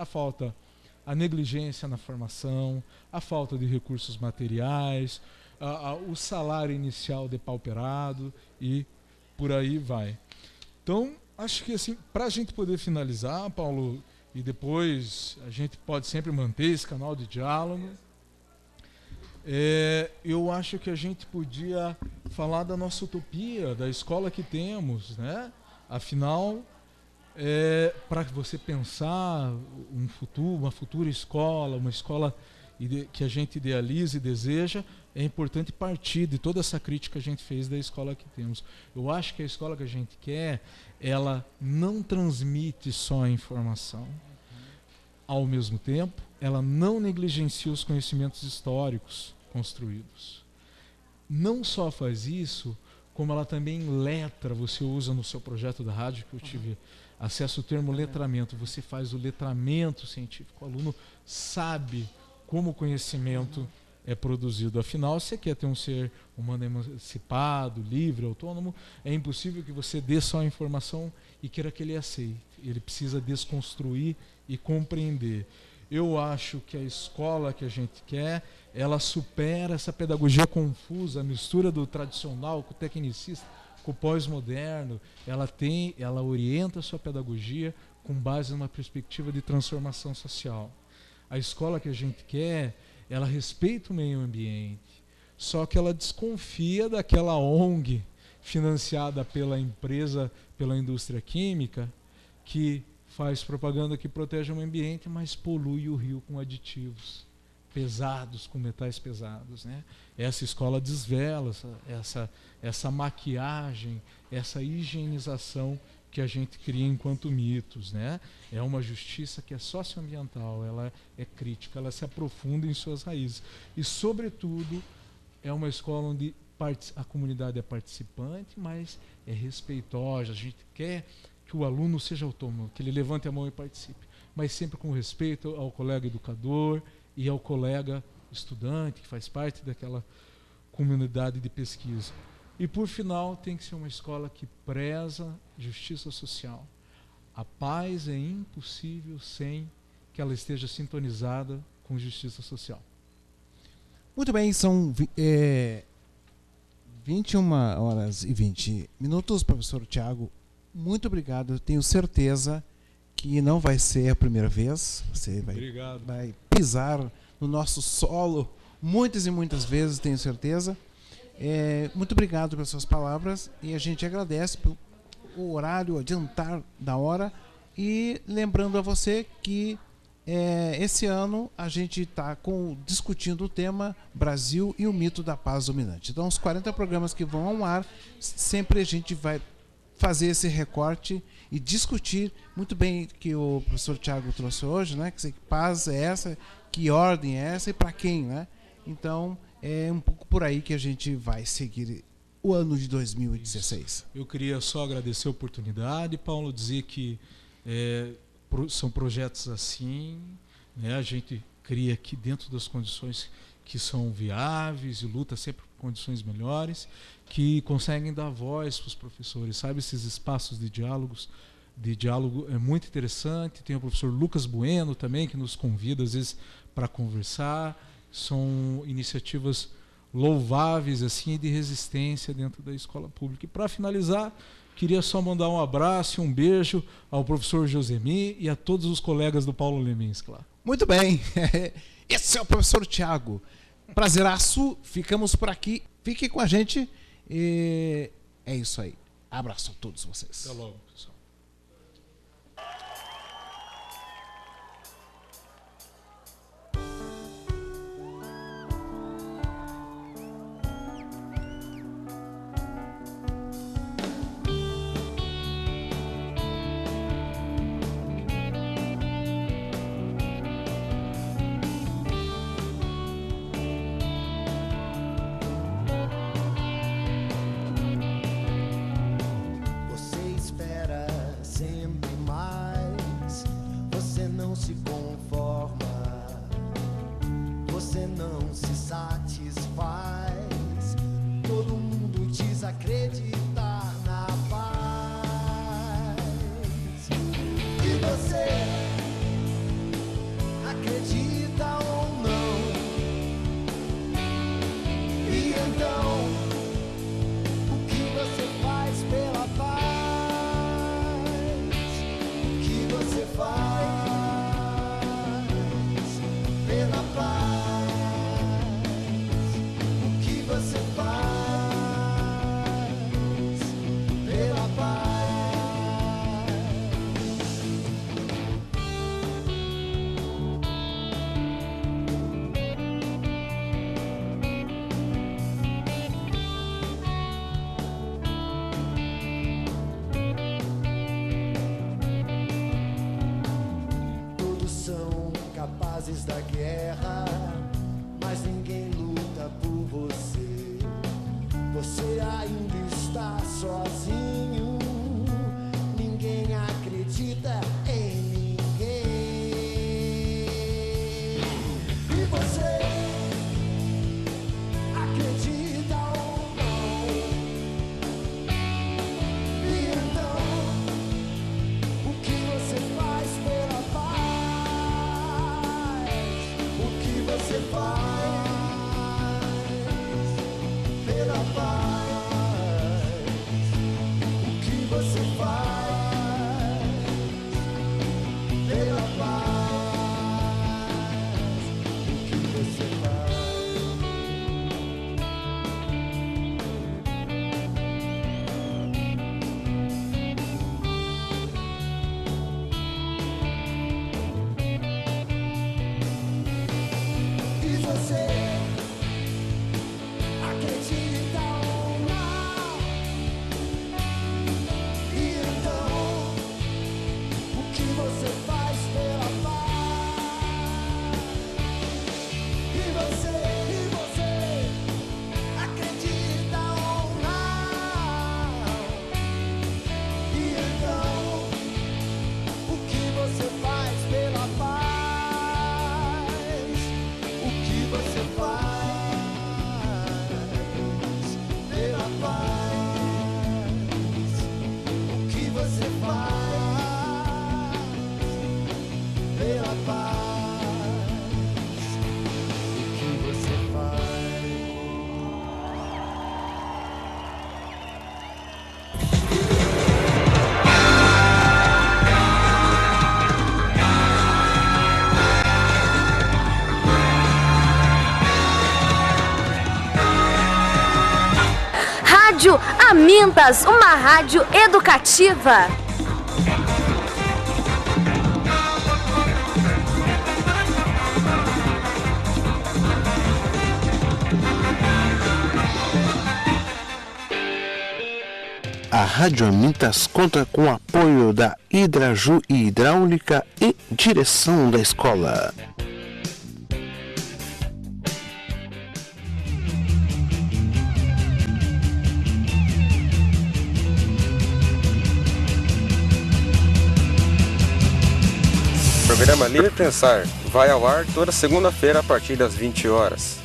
A negligência na formação, a falta de recursos materiais, o salário inicial depauperado e por aí vai. Então, acho que assim, para a gente poder finalizar, Paulo, e depois a gente pode sempre manter esse canal de diálogo, eu acho que a gente podia falar da nossa utopia, da escola que temos, né? Afinal, para você pensar uma futura escola, uma escola que a gente idealiza e deseja, é importante partir de toda essa crítica que a gente fez da escola que temos. Eu acho que a escola que a gente quer, ela não transmite só a informação. Ao mesmo tempo, ela não negligencia os conhecimentos históricos construídos. Não só faz isso, como ela também letra. Você usa no seu projeto da rádio, que eu tive acesso ao termo letramento. Você faz o letramento científico. O aluno sabe como o conhecimento é produzido. Afinal, você quer ter um ser humano emancipado, livre, autônomo, é impossível que você dê só a informação e queira que ele aceite. Ele precisa desconstruir e compreender. Eu acho que a escola que a gente quer, ela supera essa pedagogia confusa, a mistura do tradicional com o tecnicista, com o pós-moderno. Ela orienta a sua pedagogia com base numa perspectiva de transformação social. A escola que a gente quer, ela respeita o meio ambiente, só que ela desconfia daquela ONG financiada pela empresa, pela indústria química, que faz propaganda que protege o meio ambiente, mas polui o rio com aditivos pesados, com metais pesados, né? Essa escola desvela essa maquiagem, essa higienização que a gente cria enquanto mitos, né? É uma justiça que é socioambiental, ela é crítica, ela se aprofunda em suas raízes. E, sobretudo, é uma escola onde a comunidade é participante, mas é respeitosa. A gente quer que o aluno seja autônomo, que ele levante a mão e participe, mas sempre com respeito ao colega educador e ao colega estudante, que faz parte daquela comunidade de pesquisa. E, por final, tem que ser uma escola que preza justiça social. A paz é impossível sem que ela esteja sintonizada com justiça social. Muito bem, são 21 horas e 20 minutos, professor Tiago. Muito obrigado. Eu tenho certeza que não vai ser a primeira vez. Você vai pisar no nosso solo muitas e muitas vezes, tenho certeza. Muito obrigado pelas suas palavras e a gente agradece pelo horário, adiantar da hora, e lembrando a você que esse ano a gente está discutindo o tema Brasil e o mito da paz dominante. Então, os 40 programas que vão ao ar, sempre a gente vai fazer esse recorte e discutir muito bem que o professor Tiago trouxe hoje, né? Que paz é essa, que ordem é essa e para quem, né? Então, é um pouco por aí que a gente vai seguir o ano de 2016. Eu queria só agradecer a oportunidade, Paulo, dizer que são projetos assim, né? A gente cria aqui dentro das condições que são viáveis e luta sempre por condições melhores, que conseguem dar voz para os professores, sabe? Esses espaços de diálogo é muito interessante. Tem o professor Lucas Bueno também, que nos convida às vezes para conversar. São iniciativas louváveis assim, de resistência dentro da escola pública. E para finalizar, Queria só mandar um abraço e um beijo ao professor Josemi e a todos os colegas do Paulo Leminski lá. Muito bem. Esse é o professor Tiago. Prazeraço. Ficamos por aqui. Fique com a gente. E é isso aí. Abraço a todos vocês. Até logo, pessoal. Da guerra, mas ninguém luta por você. Você ainda está sozinho. Ninguém acredita em ninguém. E você acredita ou não? E então, o que você faz pela paz? Você faz pela paz. O que você faz pela paz? O que você Você acredita ou não? E então, o que você faz pela paz? E você acredita ou não? E então, o que você faz pela paz? Você faz pela paz. O que você faz pela paz? O que você faz? Rádio Amintas, uma rádio educativa. A Rádio Amintas conta com o apoio da Hidraju e Hidráulica e direção da escola. O programa Livre Pensar vai ao ar toda segunda-feira a partir das 20 horas.